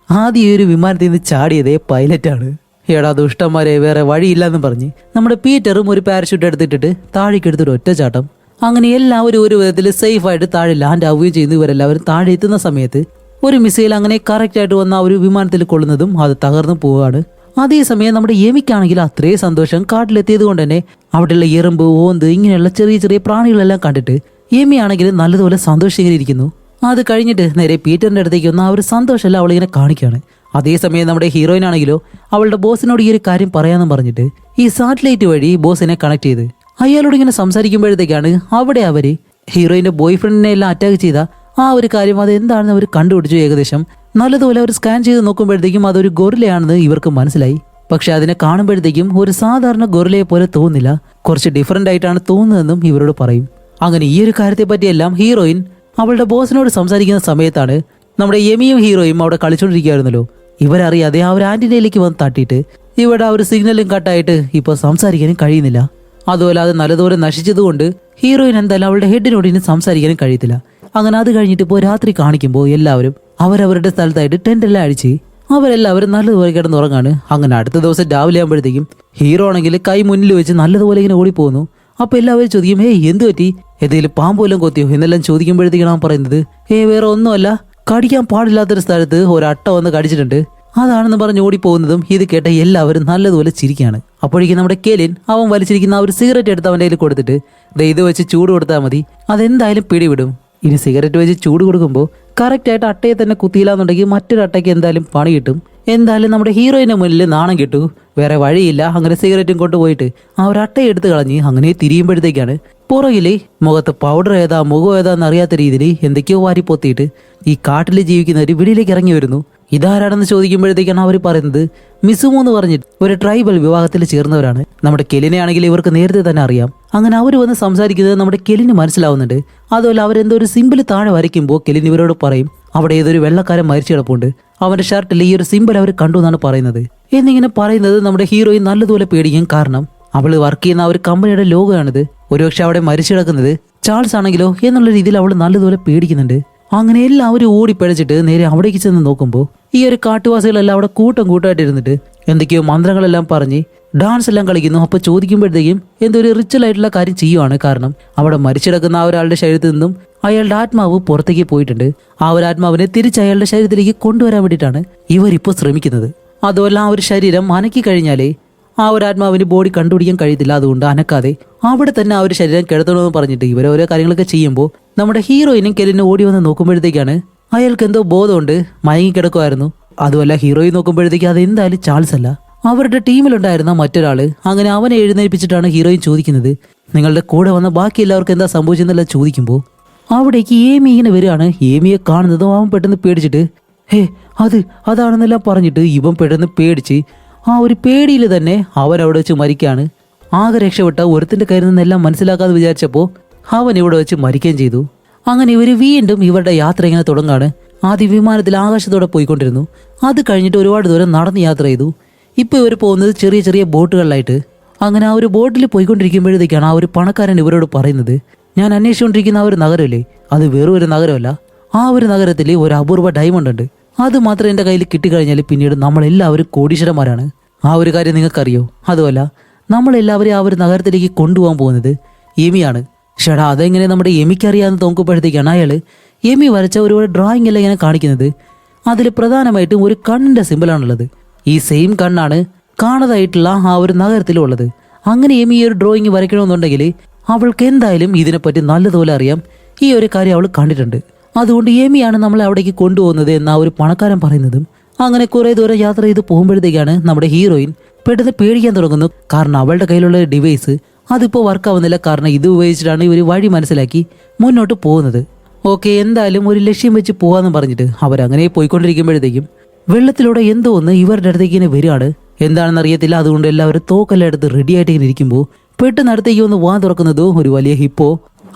ആദ്യം ഈ ഒരു വിമാനത്തിൽ നിന്ന് ചാടിയതേ പൈലറ്റാണ്. എടാ ദുഷ്ടന്മാരെ വേറെ വഴിയില്ലെന്ന് പറഞ്ഞ് നമ്മുടെ പീറ്ററും ഒരു പാരച്യൂട്ട് എടുത്തിട്ടിട്ട് താഴേക്ക് എടുത്തൊരു ഒറ്റ ചാട്ടം. അങ്ങനെ എല്ലാവരും ഒരു വിധത്തിൽ സേഫായിട്ട് താഴെ ലാൻഡ് ആവുകയും ചെയ്യുന്നു. ഇവരെല്ലാവരും താഴെ എത്തുന്ന സമയത്ത് ഒരു മിസൈൽ അങ്ങനെ കറക്റ്റ് ആയിട്ട് വന്ന ആ ഒരു വിമാനത്തിൽ കൊള്ളുന്നതും അത് തകർന്നു പോവുകയാണ്. അതേസമയം നമ്മുടെ എമിക്കാണെങ്കിൽ അത്രയും സന്തോഷം കാട്ടിലെത്തിയത് കൊണ്ട് തന്നെ അവിടെയുള്ള എറുമ്പ് ഓന്ത് ഇങ്ങനെയുള്ള ചെറിയ ചെറിയ പ്രാണികളെല്ലാം കണ്ടിട്ട് എമി ആണെങ്കിൽ നല്ലതുപോലെ സന്തോഷിച്ചിരിക്കുന്നു. അത് കഴിഞ്ഞിട്ട് നേരെ പീറ്ററിന്റെ അടുത്തേക്ക് വന്ന ആ ഒരു സന്തോഷമല്ല അവളിങ്ങനെ കാണിക്കുകയാണ്. അതേസമയം നമ്മുടെ ഹീറോയിൻ ആണെങ്കിലോ അവളുടെ ബോസിനോട് ഈ ഒരു കാര്യം പറയാമെന്ന് പറഞ്ഞിട്ട് ഈ സാറ്റലൈറ്റ് വഴി ബോസിനെ കണക്ട് ചെയ്ത് അയാളോട് ഇങ്ങനെ സംസാരിക്കുമ്പോഴത്തേക്കാണ് അവിടെ അവര് ഹീറോയിന്റെ ബോയ് ഫ്രണ്ടിനെ എല്ലാം അറ്റാക്ക് ചെയ്ത ആ ഒരു കാര്യം അതെന്താണെന്ന് അവർ കണ്ടുപിടിച്ചു. ഏകദേശം നല്ലതുപോലെ അവർ സ്കാൻ ചെയ്ത് നോക്കുമ്പോഴത്തേക്കും അതൊരു ഗൊറിലയാണെന്ന് ഇവർക്ക് മനസ്സിലായി. പക്ഷെ അതിനെ കാണുമ്പോഴത്തേക്കും ഒരു സാധാരണ ഗൊറിലയെ പോലെ തോന്നില്ല, കുറച്ച് ഡിഫറെന്റ് ആയിട്ടാണ് തോന്നുന്നതെന്നും ഇവരോട് പറയും. അങ്ങനെ ഈ ഒരു കാര്യത്തെ പറ്റിയെല്ലാം ഹീറോയിൻ അവളുടെ ബോസിനോട് സംസാരിക്കുന്ന സമയത്താണ് നമ്മുടെ എമിയും ഹീറോയും അവിടെ കളിച്ചോണ്ടിരിക്കുകയായിരുന്നല്ലോ. ഇവരറിയാതെ ആ ഒരു ആന്റിനയിലേക്ക് വന്ന് തട്ടിയിട്ട് ഇവിടെ ആ ഒരു സിഗ്നലും കട്ടായിട്ട് ഇപ്പോൾ സംസാരിക്കാനും കഴിയുന്നില്ല. അതുപോലെ അത് നല്ലതുപോലെ നശിച്ചതുകൊണ്ട് ഹീറോയിൻ എന്തായാലും അവളുടെ ഹെഡിനോട് ഇനി സംസാരിക്കാനും കഴിയത്തില്ല. അങ്ങനെ അത് കഴിഞ്ഞിട്ട് ഇപ്പോൾ രാത്രി കാണിക്കുമ്പോൾ എല്ലാവരും അവരവരുടെ സ്ഥലത്തായിട്ട് ടെന്റെല്ലാം അടിച്ച് അവരെല്ലാവരും നല്ലതുപോലെ കിടന്നുറങ്ങാണ്. അങ്ങനെ അടുത്ത ദിവസം രാവിലെ ആകുമ്പോഴത്തേക്കും ഹീറോ ആണെങ്കിൽ കൈ മുന്നിൽ വെച്ച് നല്ലതുപോലെ ഇങ്ങനെ ഓടിപ്പോകുന്നു. അപ്പൊ എല്ലാവരും ചോദിക്കും എന്ത് പറ്റി, എന്തെങ്കിലും പാമ്പെല്ലാം കൊത്തിയോ എന്നെല്ലാം ചോദിക്കുമ്പോഴത്തേക്കാണ് അവൻ പറയുന്നത് വേറെ ഒന്നുമല്ല, കടിക്കാൻ പാടില്ലാത്തൊരു സ്ഥലത്ത് ഒരട്ട വന്ന് കടിച്ചിട്ടുണ്ട്, അതാണെന്ന് പറഞ്ഞ് ഓടിപ്പോകുന്നതും ഇത് കേട്ട എല്ലാവരും നല്ലതുപോലെ ചിരിക്കുകയാണ്. അപ്പോഴേക്കും നമ്മുടെ കെലിൻ അവൻ വലിച്ചിരിക്കുന്ന ആ ഒരു സിഗരറ്റ് എടുത്ത് അവൻ്റെ കയ്യിൽ കൊടുത്തിട്ട് ഇത് വെച്ച് ചൂട് കൊടുത്താൽ മതി, അതെന്തായാലും പിടിവിടും. ഇനി സിഗരറ്റ് വെച്ച് ചൂട് കൊടുക്കുമ്പോൾ കറക്റ്റായിട്ട് അട്ടയെ തന്നെ കുത്തിയില്ലാന്നുണ്ടെങ്കിൽ മറ്റൊരു അട്ടയ്ക്ക് എന്തായാലും പണി കിട്ടും. എന്തായാലും നമ്മുടെ ഹീറോയിന്റെ മുന്നിൽ നാണം കിട്ടു, വേറെ വഴിയില്ല. അങ്ങനെ സിഗരറ്റും കൊണ്ടുപോയിട്ട് ആ ഒരു അട്ടയെ എടുത്ത് കളഞ്ഞ് അങ്ങനെ തിരിയുമ്പോഴത്തേക്കാണ് പുറകില് മുഖത്ത് പൗഡർ ഏതാ മുഖം ഏതാന്ന് അറിയാത്ത രീതിയിൽ എന്തൊക്കെയോ വാരി പൊത്തിയിട്ട് ഈ കാട്ടിൽ ജീവിക്കുന്നവർ വെളിയിലേക്ക് ഇറങ്ങി വരുന്നു. ഇതാരാണെന്ന് ചോദിക്കുമ്പോഴത്തേക്കാണ് അവർ പറയുന്നത് മിസുമു എന്ന് പറഞ്ഞിട്ട് ഒരു ട്രൈബൽ വിഭാഗത്തിൽ ചേർന്നവരാണ്. നമ്മുടെ കെലിനെ ആണെങ്കിൽ ഇവർക്ക് നേരത്തെ തന്നെ അറിയാം. അങ്ങനെ അവർ വന്ന് സംസാരിക്കുന്നത് നമ്മുടെ കെലിന് മനസ്സിലാവുന്നുണ്ട്. അതുപോലെ അവരെന്തോ ഒരു സിമ്പിൾ താഴെ വരയ്ക്കുമ്പോൾ കെലിൻ ഇവരോട് പറയും അവിടെ ഏതൊരു വെള്ളക്കാരൻ മരിച്ചു കിടപ്പുണ്ട്, അവന്റെ ഷർട്ടിൽ ഈ ഒരു സിമ്പിൾ അവർ കണ്ടു എന്നാണ് പറയുന്നത്. എന്നിങ്ങനെ പറയുന്നത് നമ്മുടെ ഹീറോയിൻ നല്ലതുപോലെ പേടിക്കും. കാരണം അവള് വർക്ക് ചെയ്യുന്ന ആ ഒരു കമ്പനിയുടെ ലോഗോയാണിത്. ഒരുപക്ഷെ അവിടെ മരിച്ചു കിടക്കുന്നത് ചാൾസ് ആണെങ്കിലോ എന്നുള്ള രീതിയിൽ അവൾ നല്ലതുപോലെ പേടിക്കുന്നുണ്ട്. അങ്ങനെ എല്ലാവരും ഓടിപ്പിഴച്ചിട്ട് നേരെ അവിടേക്ക് ചെന്ന് നോക്കുമ്പോൾ ഈ ഒരു കാട്ടുവാസികളെല്ലാം അവിടെ കൂട്ടം കൂട്ടമായിട്ട് ഇരുന്നിട്ട് എന്തൊക്കെയോ മന്ത്രങ്ങളെല്ലാം പറഞ്ഞ് ഡാൻസ് എല്ലാം കളിക്കുന്നു. അപ്പൊ ചോദിക്കുമ്പോഴത്തേക്കും എന്തോ ഒരു റിച്വൽ ആയിട്ടുള്ള കാര്യം ചെയ്യുവാണ്. കാരണം അവിടെ മരിച്ചിടക്കുന്ന ആ ഒരാളുടെ ശരീരത്തിൽ നിന്നും അയാളുടെ ആത്മാവ് പുറത്തേക്ക് പോയിട്ടുണ്ട്. ആ ഒരു ആത്മാവിനെ തിരിച്ച് അയാളുടെ ശരീരത്തിലേക്ക് കൊണ്ടുവരാൻ വേണ്ടിയിട്ടാണ് ഇവരിപ്പോൾ ശ്രമിക്കുന്നത്. അതുമല്ല ആ ഒരു ശരീരം അനക്കി കഴിഞ്ഞാലേ ആ ഒരു ആത്മാവിന് ബോഡി കണ്ടുപിടിക്കാൻ കഴിയത്തില്ല. അതുകൊണ്ട് അനക്കാതെ അവിടെ തന്നെ ആ ഒരു ശരീരം കിടത്തണമെന്ന് പറഞ്ഞിട്ട് ഇവരോരോ കാര്യങ്ങളൊക്കെ ചെയ്യുമ്പോൾ നമ്മുടെ ഹീറോയിനും കെലിനും ഓടി വന്ന് നോക്കുമ്പോഴത്തേക്കാണ് അയാൾക്ക് എന്തോ ബോധമുണ്ട്, മയങ്ങി കിടക്കുമായിരുന്നു. അതുമല്ല ഹീറോയിൻ നോക്കുമ്പോഴത്തേക്ക് അത് എന്തായാലും ചാൾസ് അല്ല, അവരുടെ ടീമിലുണ്ടായിരുന്ന മറ്റൊരാള്. അങ്ങനെ അവനെ എഴുന്നേൽപ്പിച്ചിട്ടാണ് ഹീറോയിൻ ചോദിക്കുന്നത്, നിങ്ങളുടെ കൂടെ വന്ന ബാക്കി എല്ലാവർക്കും എന്താ സംഭവിച്ചെന്നല്ല ചോദിക്കുമ്പോൾ അവിടേക്ക് ഏമി ഇങ്ങനെ വരികയാണ്. ഏമിയെ കാണുന്നതും അവൻ പെട്ടെന്ന് പേടിച്ചിട്ട് ഹേ അതാണെന്നെല്ലാം പറഞ്ഞിട്ട് ഇവൻ പെട്ടെന്ന് പേടിച്ച് ആ ഒരു പേടിയിൽ തന്നെ അവൻ അവിടെ വെച്ച് മരിക്കുകയാണ്. ആകെ രക്ഷപ്പെട്ട ഒരുത്തിന്റെ കയ്യിൽ നിന്നെല്ലാം മനസ്സിലാക്കാതെ വിചാരിച്ചപ്പോൾ അവൻ ഇവിടെ വെച്ച് മരിക്കുകയും ചെയ്തു. അങ്ങനെ ഇവർ വീണ്ടും ഇവരുടെ യാത്ര ഇങ്ങനെ തുടങ്ങാണ്. ആദ്യം വിമാനത്തിൽ ആകാശത്തോടെ പോയിക്കൊണ്ടിരുന്നു. അത് കഴിഞ്ഞിട്ട് ഒരുപാട് ദൂരം നടന്ന് യാത്ര ചെയ്തു. ഇപ്പോൾ ഇവർ പോകുന്നത് ചെറിയ ചെറിയ ബോട്ടുകളിലായിട്ട്. അങ്ങനെ ആ ഒരു ബോട്ടിൽ പോയിക്കൊണ്ടിരിക്കുമ്പോഴത്തേക്കാണ് ആ ഒരു പണക്കാരൻ ഇവരോട് പറയുന്നത്, ഞാൻ അന്വേഷിച്ചുകൊണ്ടിരിക്കുന്ന ആ ഒരു നഗരമല്ലേ, അത് വെറും ഒരു നഗരമല്ല. ആ ഒരു നഗരത്തിൽ ഒരു അപൂർവ ഡയമണ്ട് ഉണ്ട്. അത് മാത്രം എൻ്റെ കയ്യിൽ കിട്ടിക്കഴിഞ്ഞാൽ പിന്നീട് നമ്മളെല്ലാവരും കോടീശ്വരന്മാരാണ്. ആ ഒരു കാര്യം നിങ്ങൾക്കറിയോ? അതുമല്ല നമ്മളെല്ലാവരും ആ ഒരു നഗരത്തിലേക്ക് കൊണ്ടുപോകാൻ പോകുന്നത് എമിയാണ്. ഷടാ അതെങ്ങനെ നമ്മുടെ എമിക്കറിയാമെന്ന് തോന്നുമ്പോഴത്തേക്കാണ് അയാൾ എമി വരച്ച ഒരുപാട് ഡ്രോയിങ് എല്ലാം ഇങ്ങനെ കാണിക്കുന്നത്. അതിൽ പ്രധാനമായിട്ടും ഒരു കണ്ണിൻ്റെ സിമ്പിളാണുള്ളത്. ഈ സെയിം കണ്ണാണ് കാണാതായിട്ടുള്ള ആ ഒരു നഗരത്തിലുള്ളത്. അങ്ങനെ എമി ഈ ഒരു ഡ്രോയിങ് വരയ്ക്കണമെന്നുണ്ടെങ്കിൽ അവൾക്ക് എന്തായാലും ഇതിനെപ്പറ്റി നല്ലതുപോലെ അറിയാം. ഈ ഒരു കാര്യം അവൾ കണ്ടിട്ടുണ്ട്. അതുകൊണ്ട് എമിയാണ് നമ്മളെ അവിടേക്ക് കൊണ്ടുപോകുന്നത് എന്ന് ആ ഒരു പണക്കാരൻ പറയുന്നതും. അങ്ങനെ കുറേ ദൂരം യാത്ര ചെയ്ത് പോകുമ്പോഴത്തേക്കാണ് നമ്മുടെ ഹീറോയിൻ പെട്ടെന്ന് പേടിക്കാൻ തുടങ്ങുന്നു. കാരണം അവളുടെ കയ്യിലുള്ള ഡിവൈസ് അതിപ്പോൾ വർക്കാവുന്നില്ല. കാരണം ഇത് ഉപയോഗിച്ചിട്ടാണ് ഇവർ വഴി മനസ്സിലാക്കി മുന്നോട്ട് പോകുന്നത്. ഓക്കെ, എന്തായാലും ഒരു ലക്ഷ്യം വെച്ച് പോകാമെന്ന് പറഞ്ഞിട്ട് അവരങ്ങനെ പോയിക്കൊണ്ടിരിക്കുമ്പോഴത്തേക്കും വെള്ളത്തിലൂടെ എന്തോ ഒന്ന് ഇവരുടെ അടുത്തേക്ക് ഇങ്ങനെ വരികയാണ്. എന്താണെന്ന് അറിയത്തില്ല. അതുകൊണ്ട് എല്ലാവരും തോക്കെല്ലാം എടുത്ത് റെഡി ആയിട്ട് ഇങ്ങനെ ഇരിക്കുമ്പോൾ പെട്ടെന്ന് അടുത്തേക്ക് ഒന്ന് വാൻ തുറക്കുന്നതോ ഒരു വലിയ ഹിപ്പോ.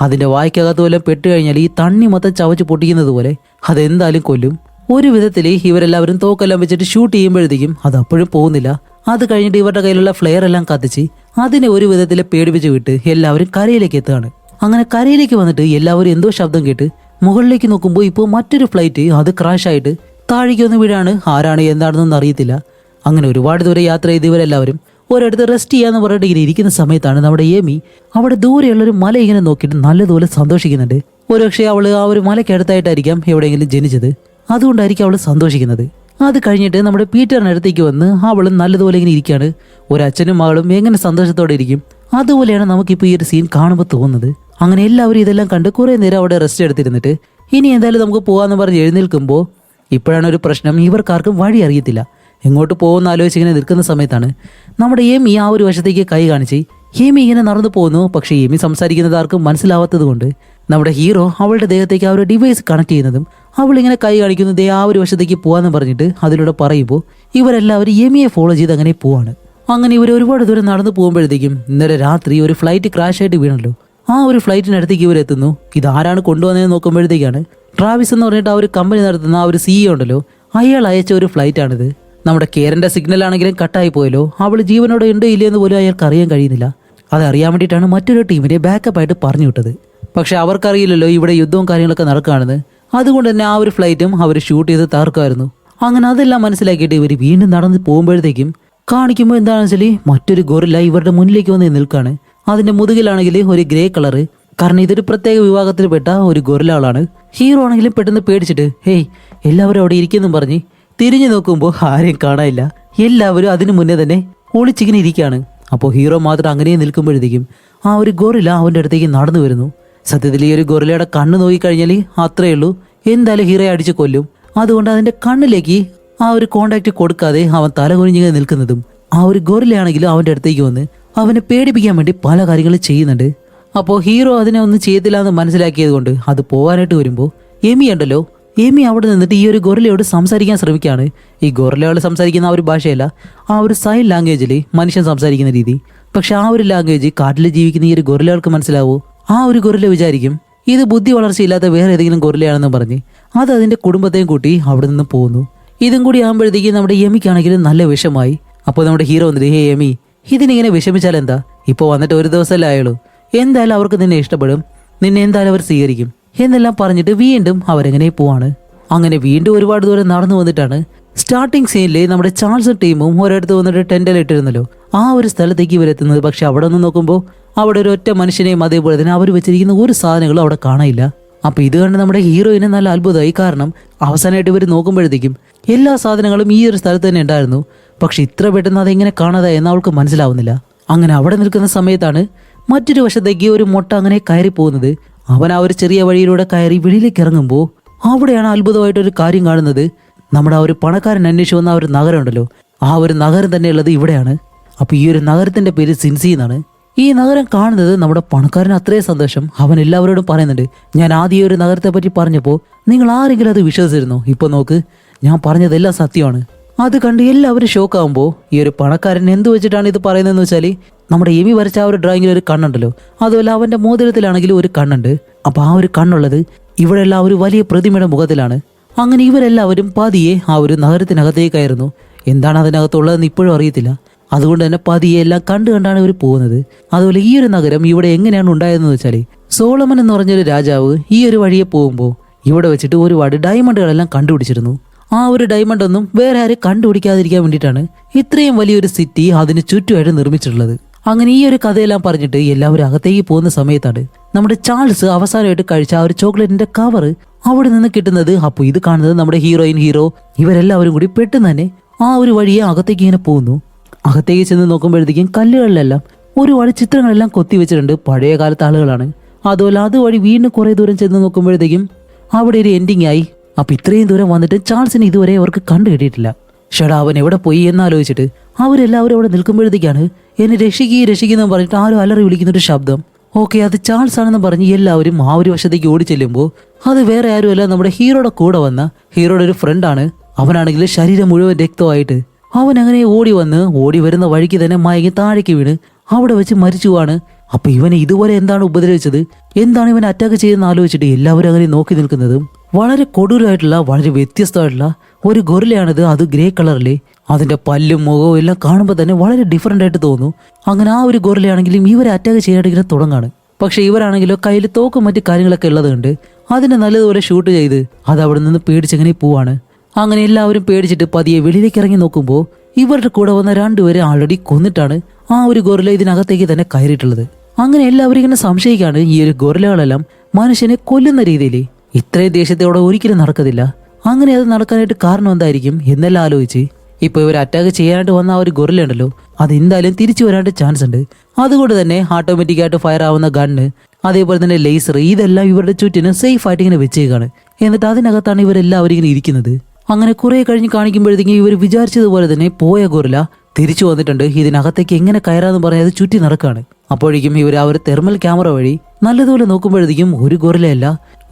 അതിന്റെ വായ്ക്കകത്ത് വല്ലതും പെട്ട് കഴിഞ്ഞാൽ ഈ തണ്ണി മൊത്തം ചവച്ച് പൊട്ടിക്കുന്നത് പോലെ അതെന്തായാലും കൊല്ലും. ഒരു വിധത്തിൽ ഇവരെല്ലാവരും തോക്കെല്ലാം വെച്ചിട്ട് ഷൂട്ട് ചെയ്യുമ്പോഴത്തേക്കും അത് അപ്പോഴും പോകുന്നില്ല. അത് കഴിഞ്ഞിട്ട് ഇവരുടെ കയ്യിലുള്ള ഫ്ലെയർ എല്ലാം കത്തിച്ച് അതിനെ ഒരു വിധത്തിൽ പേടിപ്പിച്ച് വിട്ട് എല്ലാവരും കരയിലേക്ക് എത്തുകയാണ്. അങ്ങനെ കരയിലേക്ക് വന്നിട്ട് എല്ലാവരും എന്തോ ശബ്ദം കേട്ട് മുകളിലേക്ക് നോക്കുമ്പോൾ ഇപ്പോൾ മറ്റൊരു ഫ്ലൈറ്റ് അത് ക്രാഷ് ആയിട്ട് താഴേക്ക് ഒന്ന് വീഴാണ്. ആരാണ് എന്താണെന്നൊന്നും അറിയത്തില്ല. അങ്ങനെ ഒരുപാട് ദൂരെ യാത്ര ചെയ്ത് ഇവരെല്ലാവരും ഒരിടത്ത് റെസ്റ്റ് ചെയ്യാന്ന് പറഞ്ഞിട്ട് ഇങ്ങനെ ഇരിക്കുന്ന സമയത്താണ് നമ്മുടെ ഏമി അവിടെ ദൂരെയുള്ളൊരു മല ഇങ്ങനെ നോക്കിയിട്ട് നല്ലതുപോലെ സന്തോഷിക്കുന്നുണ്ട്. ഒരുപക്ഷെ അവള് ആ ഒരു മലയ്ക്കടുത്തായിട്ടായിരിക്കാം എവിടെയെങ്കിലും ജനിച്ചത്. അതുകൊണ്ടായിരിക്കും അവൾ സന്തോഷിക്കുന്നത്. അത് കഴിഞ്ഞിട്ട് നമ്മുടെ പീറ്ററിന്റെ അടുത്തേക്ക് വന്ന് അവളും നല്ലതുപോലെ ഇങ്ങനെ ഇരിക്കുകയാണ്. ഒരച്ഛനും മകളും എങ്ങനെ സന്തോഷത്തോടെ ഇരിക്കും, അതുപോലെയാണ് നമുക്കിപ്പോൾ ഈ ഒരു സീൻ കാണുമ്പോൾ തോന്നുന്നത്. അങ്ങനെ എല്ലാവരും ഇതെല്ലാം കണ്ട് കുറേ നേരം അവിടെ റെസ്റ്റ് എടുത്തിരുന്നിട്ട് ഇനി എന്തായാലും നമുക്ക് പോകാമെന്ന് പറഞ്ഞ് എഴുന്നേൽക്കുമ്പോൾ ഇപ്പോഴാണ് ഒരു പ്രശ്നം. ഇവർക്കാർക്കും വഴി അറിയത്തില്ല. എങ്ങോട്ട് പോകുന്ന ആലോചിച്ച് ഇങ്ങനെ നിൽക്കുന്ന സമയത്താണ് നമ്മുടെ ഏമി ആ ഒരു വശത്തേക്ക് കൈ കാണിച്ച് ഏമി ഇങ്ങനെ നടന്നു പോകുന്നു. പക്ഷേ ഏമി സംസാരിക്കുന്നത് ആർക്കും മനസ്സിലാവാത്തത് കൊണ്ട് നമ്മുടെ ഹീറോ അവളുടെ ദേഹത്തേക്ക് ആ ഒരു ഡിവൈസ് കണക്ട് ചെയ്യുന്നതും അവളിങ്ങനെ കൈ കാണിക്കുന്നത് ആ ഒരു വശത്തേക്ക് പോകാന്ന് പറഞ്ഞിട്ട് അതിലൂടെ പറയുമ്പോൾ ഇവരെല്ലാവരും ഏമിയെ ഫോളോ ചെയ്ത് അങ്ങനെ പോവാണ്. അങ്ങനെ ഇവർ ഒരുപാട് ദൂരം നടന്നു പോകുമ്പോഴത്തേക്കും ഇന്നലെ രാത്രി ഒരു ഫ്ലൈറ്റ് ക്രാഷ് ആയിട്ട് വീണല്ലോ. ആ ഒരു ഫ്ലൈറ്റിനടുത്തേക്ക് ഇവരെത്തുന്നു. ഇതാരാണ് കൊണ്ടുവന്നതെന്ന് നോക്കുമ്പോഴത്തേക്കാണ് ട്രാവിസ് എന്ന് പറഞ്ഞിട്ട് ആ ഒരു കമ്പനി നടത്തുന്ന ആ ഒരു CEO ഉണ്ടല്ലോ, അയാൾ അയച്ച ഒരു ഫ്ലൈറ്റാണിത്. നമ്മുടെ കേരന്റെ സിഗ്നൽ ആണെങ്കിലും കട്ടായി പോയല്ലോ. അവൾ ജീവനോടെ ഉണ്ടോ ഇല്ലയെന്ന് പോലും അയാൾക്ക് അറിയാൻ കഴിയുന്നില്ല. അതറിയാൻ വേണ്ടിയിട്ടാണ് മറ്റൊരു ടീമിനെ ബാക്കപ്പ് ആയിട്ട് പറഞ്ഞു വിട്ടത്. പക്ഷെ അവർക്കറിയില്ലല്ലോ ഇവിടെ യുദ്ധവും കാര്യങ്ങളൊക്കെ നടക്കുകയാണെന്ന്. അതുകൊണ്ട് തന്നെ ആ ഒരു ഫ്ലൈറ്റും അവർ ഷൂട്ട് ചെയ്ത് തകർക്കുമായിരുന്നു. അങ്ങനെ അതെല്ലാം മനസ്സിലാക്കിയിട്ട് ഇവർ വീണ്ടും നടന്ന് പോകുമ്പോഴത്തേക്കും കാണിക്കുമ്പോൾ എന്താണെന്ന് വെച്ചാൽ മറ്റൊരു ഗൊറില്ല ഇവരുടെ മുന്നിലേക്ക് വന്ന് നിൽക്കുകയാണ്. അതിന്റെ മുതുകിലാണെങ്കിൽ ഒരു ഗ്രേ കളറ്. കാരണം ഇതൊരു പ്രത്യേക വിഭാഗത്തിൽപ്പെട്ട ഒരു ഗൊറിലകളാണ്. ഹീറോ ആണെങ്കിലും പെട്ടെന്ന് പേടിച്ചിട്ട് എല്ലാവരും അവിടെ ഇരിക്കുമെന്നും പറഞ്ഞ് തിരിഞ്ഞു നോക്കുമ്പോൾ ആരെയും കാണാനില്ല. എല്ലാവരും അതിനു മുന്നേ തന്നെ ഒളിച്ചിങ്ങനെ ഇരിക്കുകയാണ്. അപ്പോൾ ഹീറോ മാത്രം അങ്ങനെ നിൽക്കുമ്പോഴത്തേക്കും ആ ഒരു ഗൊറില അവൻ്റെ അടുത്തേക്ക് നടന്നു വരുന്നു. സത്യത്തിൽ ഈ ഒരു ഗൊറിലയുടെ കണ്ണ് നോക്കിക്കഴിഞ്ഞാൽ അത്രയേ ഉള്ളൂ, എന്തായാലും ഹീറോയെ അടിച്ച് കൊല്ലും. അതുകൊണ്ട് അതിൻ്റെ കണ്ണിലേക്ക് ആ ഒരു കോണ്ടാക്ട് കൊടുക്കാതെ അവൻ തലകുനിഞ്ഞിങ്ങനെ നിൽക്കുന്നതും ആ ഒരു ഗൊറിലയാണെങ്കിലും അവൻ്റെ അടുത്തേക്ക് വന്ന് അവനെ പേടിപ്പിക്കാൻ വേണ്ടി പല കാര്യങ്ങളും ചെയ്യുന്നുണ്ട്. അപ്പോൾ ഹീറോ അതിനെ ഒന്നും ചെയ്തില്ല എന്ന് മനസ്സിലാക്കിയത് കൊണ്ട് അത് പോകാനായിട്ട് വരുമ്പോൾ എമി ഉണ്ടല്ലോ, എമി അവിടെ നിന്നിട്ട് ഈ ഒരു ഗൊറിലയോട് സംസാരിക്കാൻ ശ്രമിക്കുകയാണ്. ഈ ഗൊറിലയോട് സംസാരിക്കുന്ന ആ ഒരു ഭാഷയല്ല, ആ ഒരു സൈൻ ലാംഗ്വേജിൽ മനുഷ്യൻ സംസാരിക്കുന്ന രീതി. പക്ഷെ ആ ഒരു ലാംഗ്വേജ് കാട്ടിൽ ജീവിക്കുന്ന ഈ ഒരു ഗൊറിലകൾക്ക് മനസ്സിലാവൂ. ആ ഒരു ഗൊറില വിചാരിക്കും ഇത് ബുദ്ധി വളർച്ചയില്ലാത്ത വേറെ ഏതെങ്കിലും ഗൊറിലയാണെന്ന് പറഞ്ഞ് അത് അതിന്റെ കുടുംബത്തെയും കൂട്ടി അവിടെ നിന്ന് പോകുന്നു. ഇതും കൂടി ആകുമ്പോഴത്തേക്കും നമ്മുടെ എമിക്കാണെങ്കിലും നല്ല വിഷമായി. അപ്പോൾ നമ്മുടെ ഹീറോ വന്നിട്ട് എമി ഇതിനിങ്ങനെ വിഷമിച്ചാൽ എന്താ, ഇപ്പൊ വന്നിട്ട് ഒരു ദിവസമല്ലേ ആയുള്ളൂ, എന്തായാലും അവർക്ക് നിന്നെ ഇഷ്ടപ്പെടും, നിന്നെ എന്തായാലും അവർ സ്വീകരിക്കും എന്നെല്ലാം പറഞ്ഞിട്ട് വീണ്ടും അവരെങ്ങനെ പോവാണ്. അങ്ങനെ വീണ്ടും ഒരുപാട് ദൂരം നടന്നു വന്നിട്ടാണ് സ്റ്റാർട്ടിംഗ് സീനില് നമ്മുടെ ചാൾസും ടീമും ഒരിടത്ത് വന്നിട്ട് ടെന്റിൽ ഇട്ടിരുന്നല്ലോ, ആ ഒരു സ്ഥലത്തേക്ക് ഇവരെത്തുന്നത്. പക്ഷെ അവിടെ നിന്ന് നോക്കുമ്പോൾ അവിടെ ഒരു ഒറ്റ മനുഷ്യനെയും അതേപോലെ തന്നെ അവർ വെച്ചിരിക്കുന്ന ഒരു സാധനങ്ങളും അവിടെ കാണാനില്ല. അപ്പൊ ഇത് കണ്ട് നമ്മുടെ ഹീറോയിന് നല്ല അത്ഭുതമായി. കാരണം അവസാനമായിട്ട് ഇവർ നോക്കുമ്പോഴത്തേക്കും എല്ലാ സാധനങ്ങളും ഈ ഒരു സ്ഥലത്ത് തന്നെ ഉണ്ടായിരുന്നു. പക്ഷെ ഇത്ര പെട്ടെന്ന് അതെങ്ങനെ കാണാതായി എന്ന് അവൾക്ക് മനസ്സിലാവുന്നില്ല. അങ്ങനെ അവിടെ നിൽക്കുന്ന സമയത്താണ് മറ്റൊരു വശത്തേക്ക് ഒരു മൊട്ട അങ്ങനെ കയറി പോകുന്നത്. അവൻ ആ ഒരു ചെറിയ വഴിയിലൂടെ കയറി വെളിയിലേക്ക് ഇറങ്ങുമ്പോൾ അവിടെയാണ് അത്ഭുതമായിട്ടൊരു കാര്യം കാണുന്നത്. നമ്മുടെ ആ ഒരു പണക്കാരൻ അന്വേഷിച്ച് വന്ന ആ ഒരു നഗരം ഉണ്ടല്ലോ, ആ ഒരു നഗരം തന്നെ ഉള്ളത് ഇവിടെയാണ്. അപ്പൊ ഈ ഒരു നഗരത്തിന്റെ പേര് സിൻസി എന്നാണ്. ഈ നഗരം കാണുന്നത് നമ്മുടെ പണക്കാരന് അത്രയും സന്തോഷം. അവൻ എല്ലാവരോടും പറയുന്നുണ്ട്, ഞാൻ ആദ്യം ഒരു നഗരത്തെ പറ്റി പറഞ്ഞപ്പോൾ നിങ്ങൾ ആരെങ്കിലും അത് വിശ്വസിച്ചിരുന്നോ? ഇപ്പൊ നോക്ക്, ഞാൻ പറഞ്ഞതെല്ലാം സത്യമാണ്. അത് കണ്ട് എല്ലാവരും ഷോക്കാവുമ്പോൾ ഈ ഒരു പണക്കാരൻ എന്ത് വെച്ചിട്ടാണ് ഇത് പറയുന്നതെന്ന് വെച്ചാൽ, നമ്മുടെ എമി വരച്ച ആ ഒരു ഡ്രോയിങ്ങിൽ ഒരു കണ്ണുണ്ടല്ലോ, അതുപോലെ അവന്റെ മോതിരത്തിലാണെങ്കിലും ഒരു കണ്ണുണ്ട്. അപ്പൊ ആ ഒരു കണ്ണുള്ളത് ഇവിടെയുള്ള ഒരു വലിയ പ്രതിമയുടെ മുഖത്തിലാണ്. അങ്ങനെ ഇവരെല്ലാവരും പതിയെ ആ ഒരു നഗരത്തിനകത്തേക്കായിരുന്നു. എന്താണ് അതിനകത്തുള്ളതെന്ന് ഇപ്പോഴും അറിയത്തില്ല. അതുകൊണ്ട് തന്നെ പതിയെ എല്ലാം കണ്ടാണ് ഇവർ പോകുന്നത്. അതുപോലെ ഈ ഒരു നഗരം ഇവിടെ എങ്ങനെയാണ് ഉണ്ടായതെന്ന് വെച്ചാൽ, സോളമൻ എന്ന് പറഞ്ഞൊരു രാജാവ് ഈ ഒരു വഴിയെ പോകുമ്പോൾ ഇവിടെ വെച്ചിട്ട് ഒരുപാട് ഡയമണ്ടുകളെല്ലാം കണ്ടുപിടിച്ചിരുന്നു. ആ ഒരു ഡയമണ്ട് ഒന്നും വേറെ ആരും കണ്ടുപിടിക്കാതിരിക്കാൻ വേണ്ടിയിട്ടാണ് ഇത്രയും വലിയൊരു സിറ്റി അതിന് ചുറ്റുമായിട്ട് നിർമ്മിച്ചിട്ടുള്ളത്. അങ്ങനെ ഈ ഒരു കഥയെല്ലാം പറഞ്ഞിട്ട് എല്ലാവരും അകത്തേക്ക് പോകുന്ന സമയത്താണ് നമ്മുടെ ചാൾസ് അവസാനമായിട്ട് കഴിച്ച ആ ഒരു ചോക്ലേറ്റിന്റെ കവർ അവിടെ നിന്ന് കിട്ടുന്നത്. അപ്പോൾ ഇത് കാണുന്നത് നമ്മുടെ ഹീറോ ഇവരെല്ലാവരും കൂടി പെട്ടെന്ന് തന്നെ ആ ഒരു വഴിയെ അകത്തേക്ക് ഇങ്ങനെ പോകുന്നു. അകത്തേക്ക് ചെന്ന് നോക്കുമ്പോഴത്തേക്കും കല്ലുകളിലെല്ലാം ഒരുപാട് ചിത്രങ്ങളെല്ലാം കൊത്തി വെച്ചിട്ടുണ്ട്. പഴയ കാലത്തെ ആളുകളാണ്. അതുപോലെ അതുവഴി വീണ്ടും കുറെ ദൂരം ചെന്ന് നോക്കുമ്പോഴത്തേക്കും അവിടെ ഒരു എൻഡിങ് ആയി. അപ്പൊ ഇത്രയും ദൂരം വന്നിട്ട് ചാൾസിനെ ഇതുവരെ അവർക്ക് കണ്ടു കിട്ടിയിട്ടില്ല. ഷടാ, അവൻ എവിടെ പോയി എന്നാലോചിച്ചിട്ട് അവരെല്ലാവരും അവിടെ നിൽക്കുമ്പോഴത്തേക്കാണ് എന്നെ രക്ഷിക്കുന്നു പറഞ്ഞിട്ട് ആരും അലറി വിളിക്കുന്നൊരു ശബ്ദം. ഓക്കെ, അത് ചാൾസ് ആണെന്ന് പറഞ്ഞ് എല്ലാവരും ആ ഒരു വശത്തേക്ക് ഓടി ചെല്ലുമ്പോൾ അത് വേറെ ആരുമല്ല, നമ്മുടെ ഹീറോയുടെ കൂടെ വന്ന ഹീറോയുടെ ഒരു ഫ്രണ്ടാണ്. അവനാണെങ്കിൽ ശരീരം മുഴുവൻ രക്തമായിട്ട് അവൻ അങ്ങനെ ഓടി വരുന്ന വഴിക്ക് തന്നെ മയങ്ങി താഴേക്ക് വീണ് അവിടെ വെച്ച് മരിച്ചുവാണ്. അപ്പൊ ഇവനെ ഇതുപോലെ എന്താണ് ഉപദ്രവിച്ചത്, എന്താണ് ഇവൻ അറ്റാക്ക് ചെയ്തെന്ന് ആലോചിച്ചിട്ട് എല്ലാവരും അങ്ങനെ നോക്കി നിൽക്കുന്നതും വളരെ കൊടൂരമായിട്ടുള്ള വളരെ വ്യത്യസ്തമായിട്ടുള്ള ഒരു ഗൊറിലയാണിത്. അത് ഗ്രേ കളറിലെ അതിന്റെ പല്ലും മുഖവും എല്ലാം കാണുമ്പോൾ തന്നെ വളരെ ഡിഫറെന്റ് ആയിട്ട് തോന്നുന്നു. അങ്ങനെ ആ ഒരു ഗൊറിലയാണെങ്കിലും ഇവരെ അറ്റാക്ക് ചെയ്യാനായിട്ട് ഇങ്ങനെ തുടങ്ങാണ്. പക്ഷെ ഇവരാണെങ്കിലോ കയ്യിൽ തോക്കും മറ്റു കാര്യങ്ങളൊക്കെ ഉള്ളതുകൊണ്ട് അതിനെ നല്ലതുപോലെ ഷൂട്ട് ചെയ്ത് അത് അവിടെ നിന്ന് പേടിച്ചങ്ങനെ പോവാണ്. അങ്ങനെ എല്ലാവരും പേടിച്ചിട്ട് പതിയെ വെളിയിലേക്ക് ഇറങ്ങി നോക്കുമ്പോൾ ഇവരുടെ കൂടെ വന്ന രണ്ടുപേരെ ആൾറെഡി കൊന്നിട്ടാണ് ആ ഒരു ഗൊറില ഇതിനകത്തേക്ക് തന്നെ കയറിയിട്ടുള്ളത്. അങ്ങനെ എല്ലാവരും ഇങ്ങനെ സംശയിക്കാണ്, ഈ ഒരു ഗൊറിലകളെല്ലാം മനുഷ്യനെ കൊല്ലുന്ന രീതിയിൽ ഇത്രയും ദേശത്തോടെ ഒരിക്കലും നടക്കത്തില്ല. അങ്ങനെ അത് നടക്കാനായിട്ട് കാരണം എന്തായിരിക്കും എന്നെല്ലാം ആലോചിച്ച് ഇപ്പൊ ഇവർ അറ്റാക്ക് ചെയ്യാനായിട്ട് വന്ന ആ ഒരു ഗൊറില ഉണ്ടല്ലോ, അത് എന്തായാലും തിരിച്ചു വരാനായിട്ട് ചാൻസ് ഉണ്ട്. അതുകൊണ്ട് തന്നെ ഓട്ടോമാറ്റിക്കായിട്ട് ഫയർ ആവുന്ന ഗണ്ണ്, അതേപോലെ തന്നെ ലേസർ, ഇതെല്ലാം ഇവരുടെ ചുറ്റിന് സേഫ് ആയിട്ട് ഇങ്ങനെ വെച്ചേക്കാണ്. എന്നിട്ട് അതിനകത്താണ് ഇവരെല്ലാവരും ഇങ്ങനെ ഇരിക്കുന്നത്. അങ്ങനെ കുറെ കഴിഞ്ഞ് കാണിക്കുമ്പോഴത്തേക്കും ഇവർ വിചാരിച്ചതുപോലെ തന്നെ പോയ ഗൊറില തിരിച്ചു വന്നിട്ടുണ്ട്. ഇതിനകത്തേക്ക് എങ്ങനെ കയറാന്ന് പറഞ്ഞ് അത് ചുറ്റി നടക്കാണ്. അപ്പോഴേക്കും ഇവർ ആ ഒരു തെർമൽ ക്യാമറ വഴി നല്ലതുപോലെ നോക്കുമ്പോഴത്തേക്കും ഒരു ഗൊറിലയല്ല,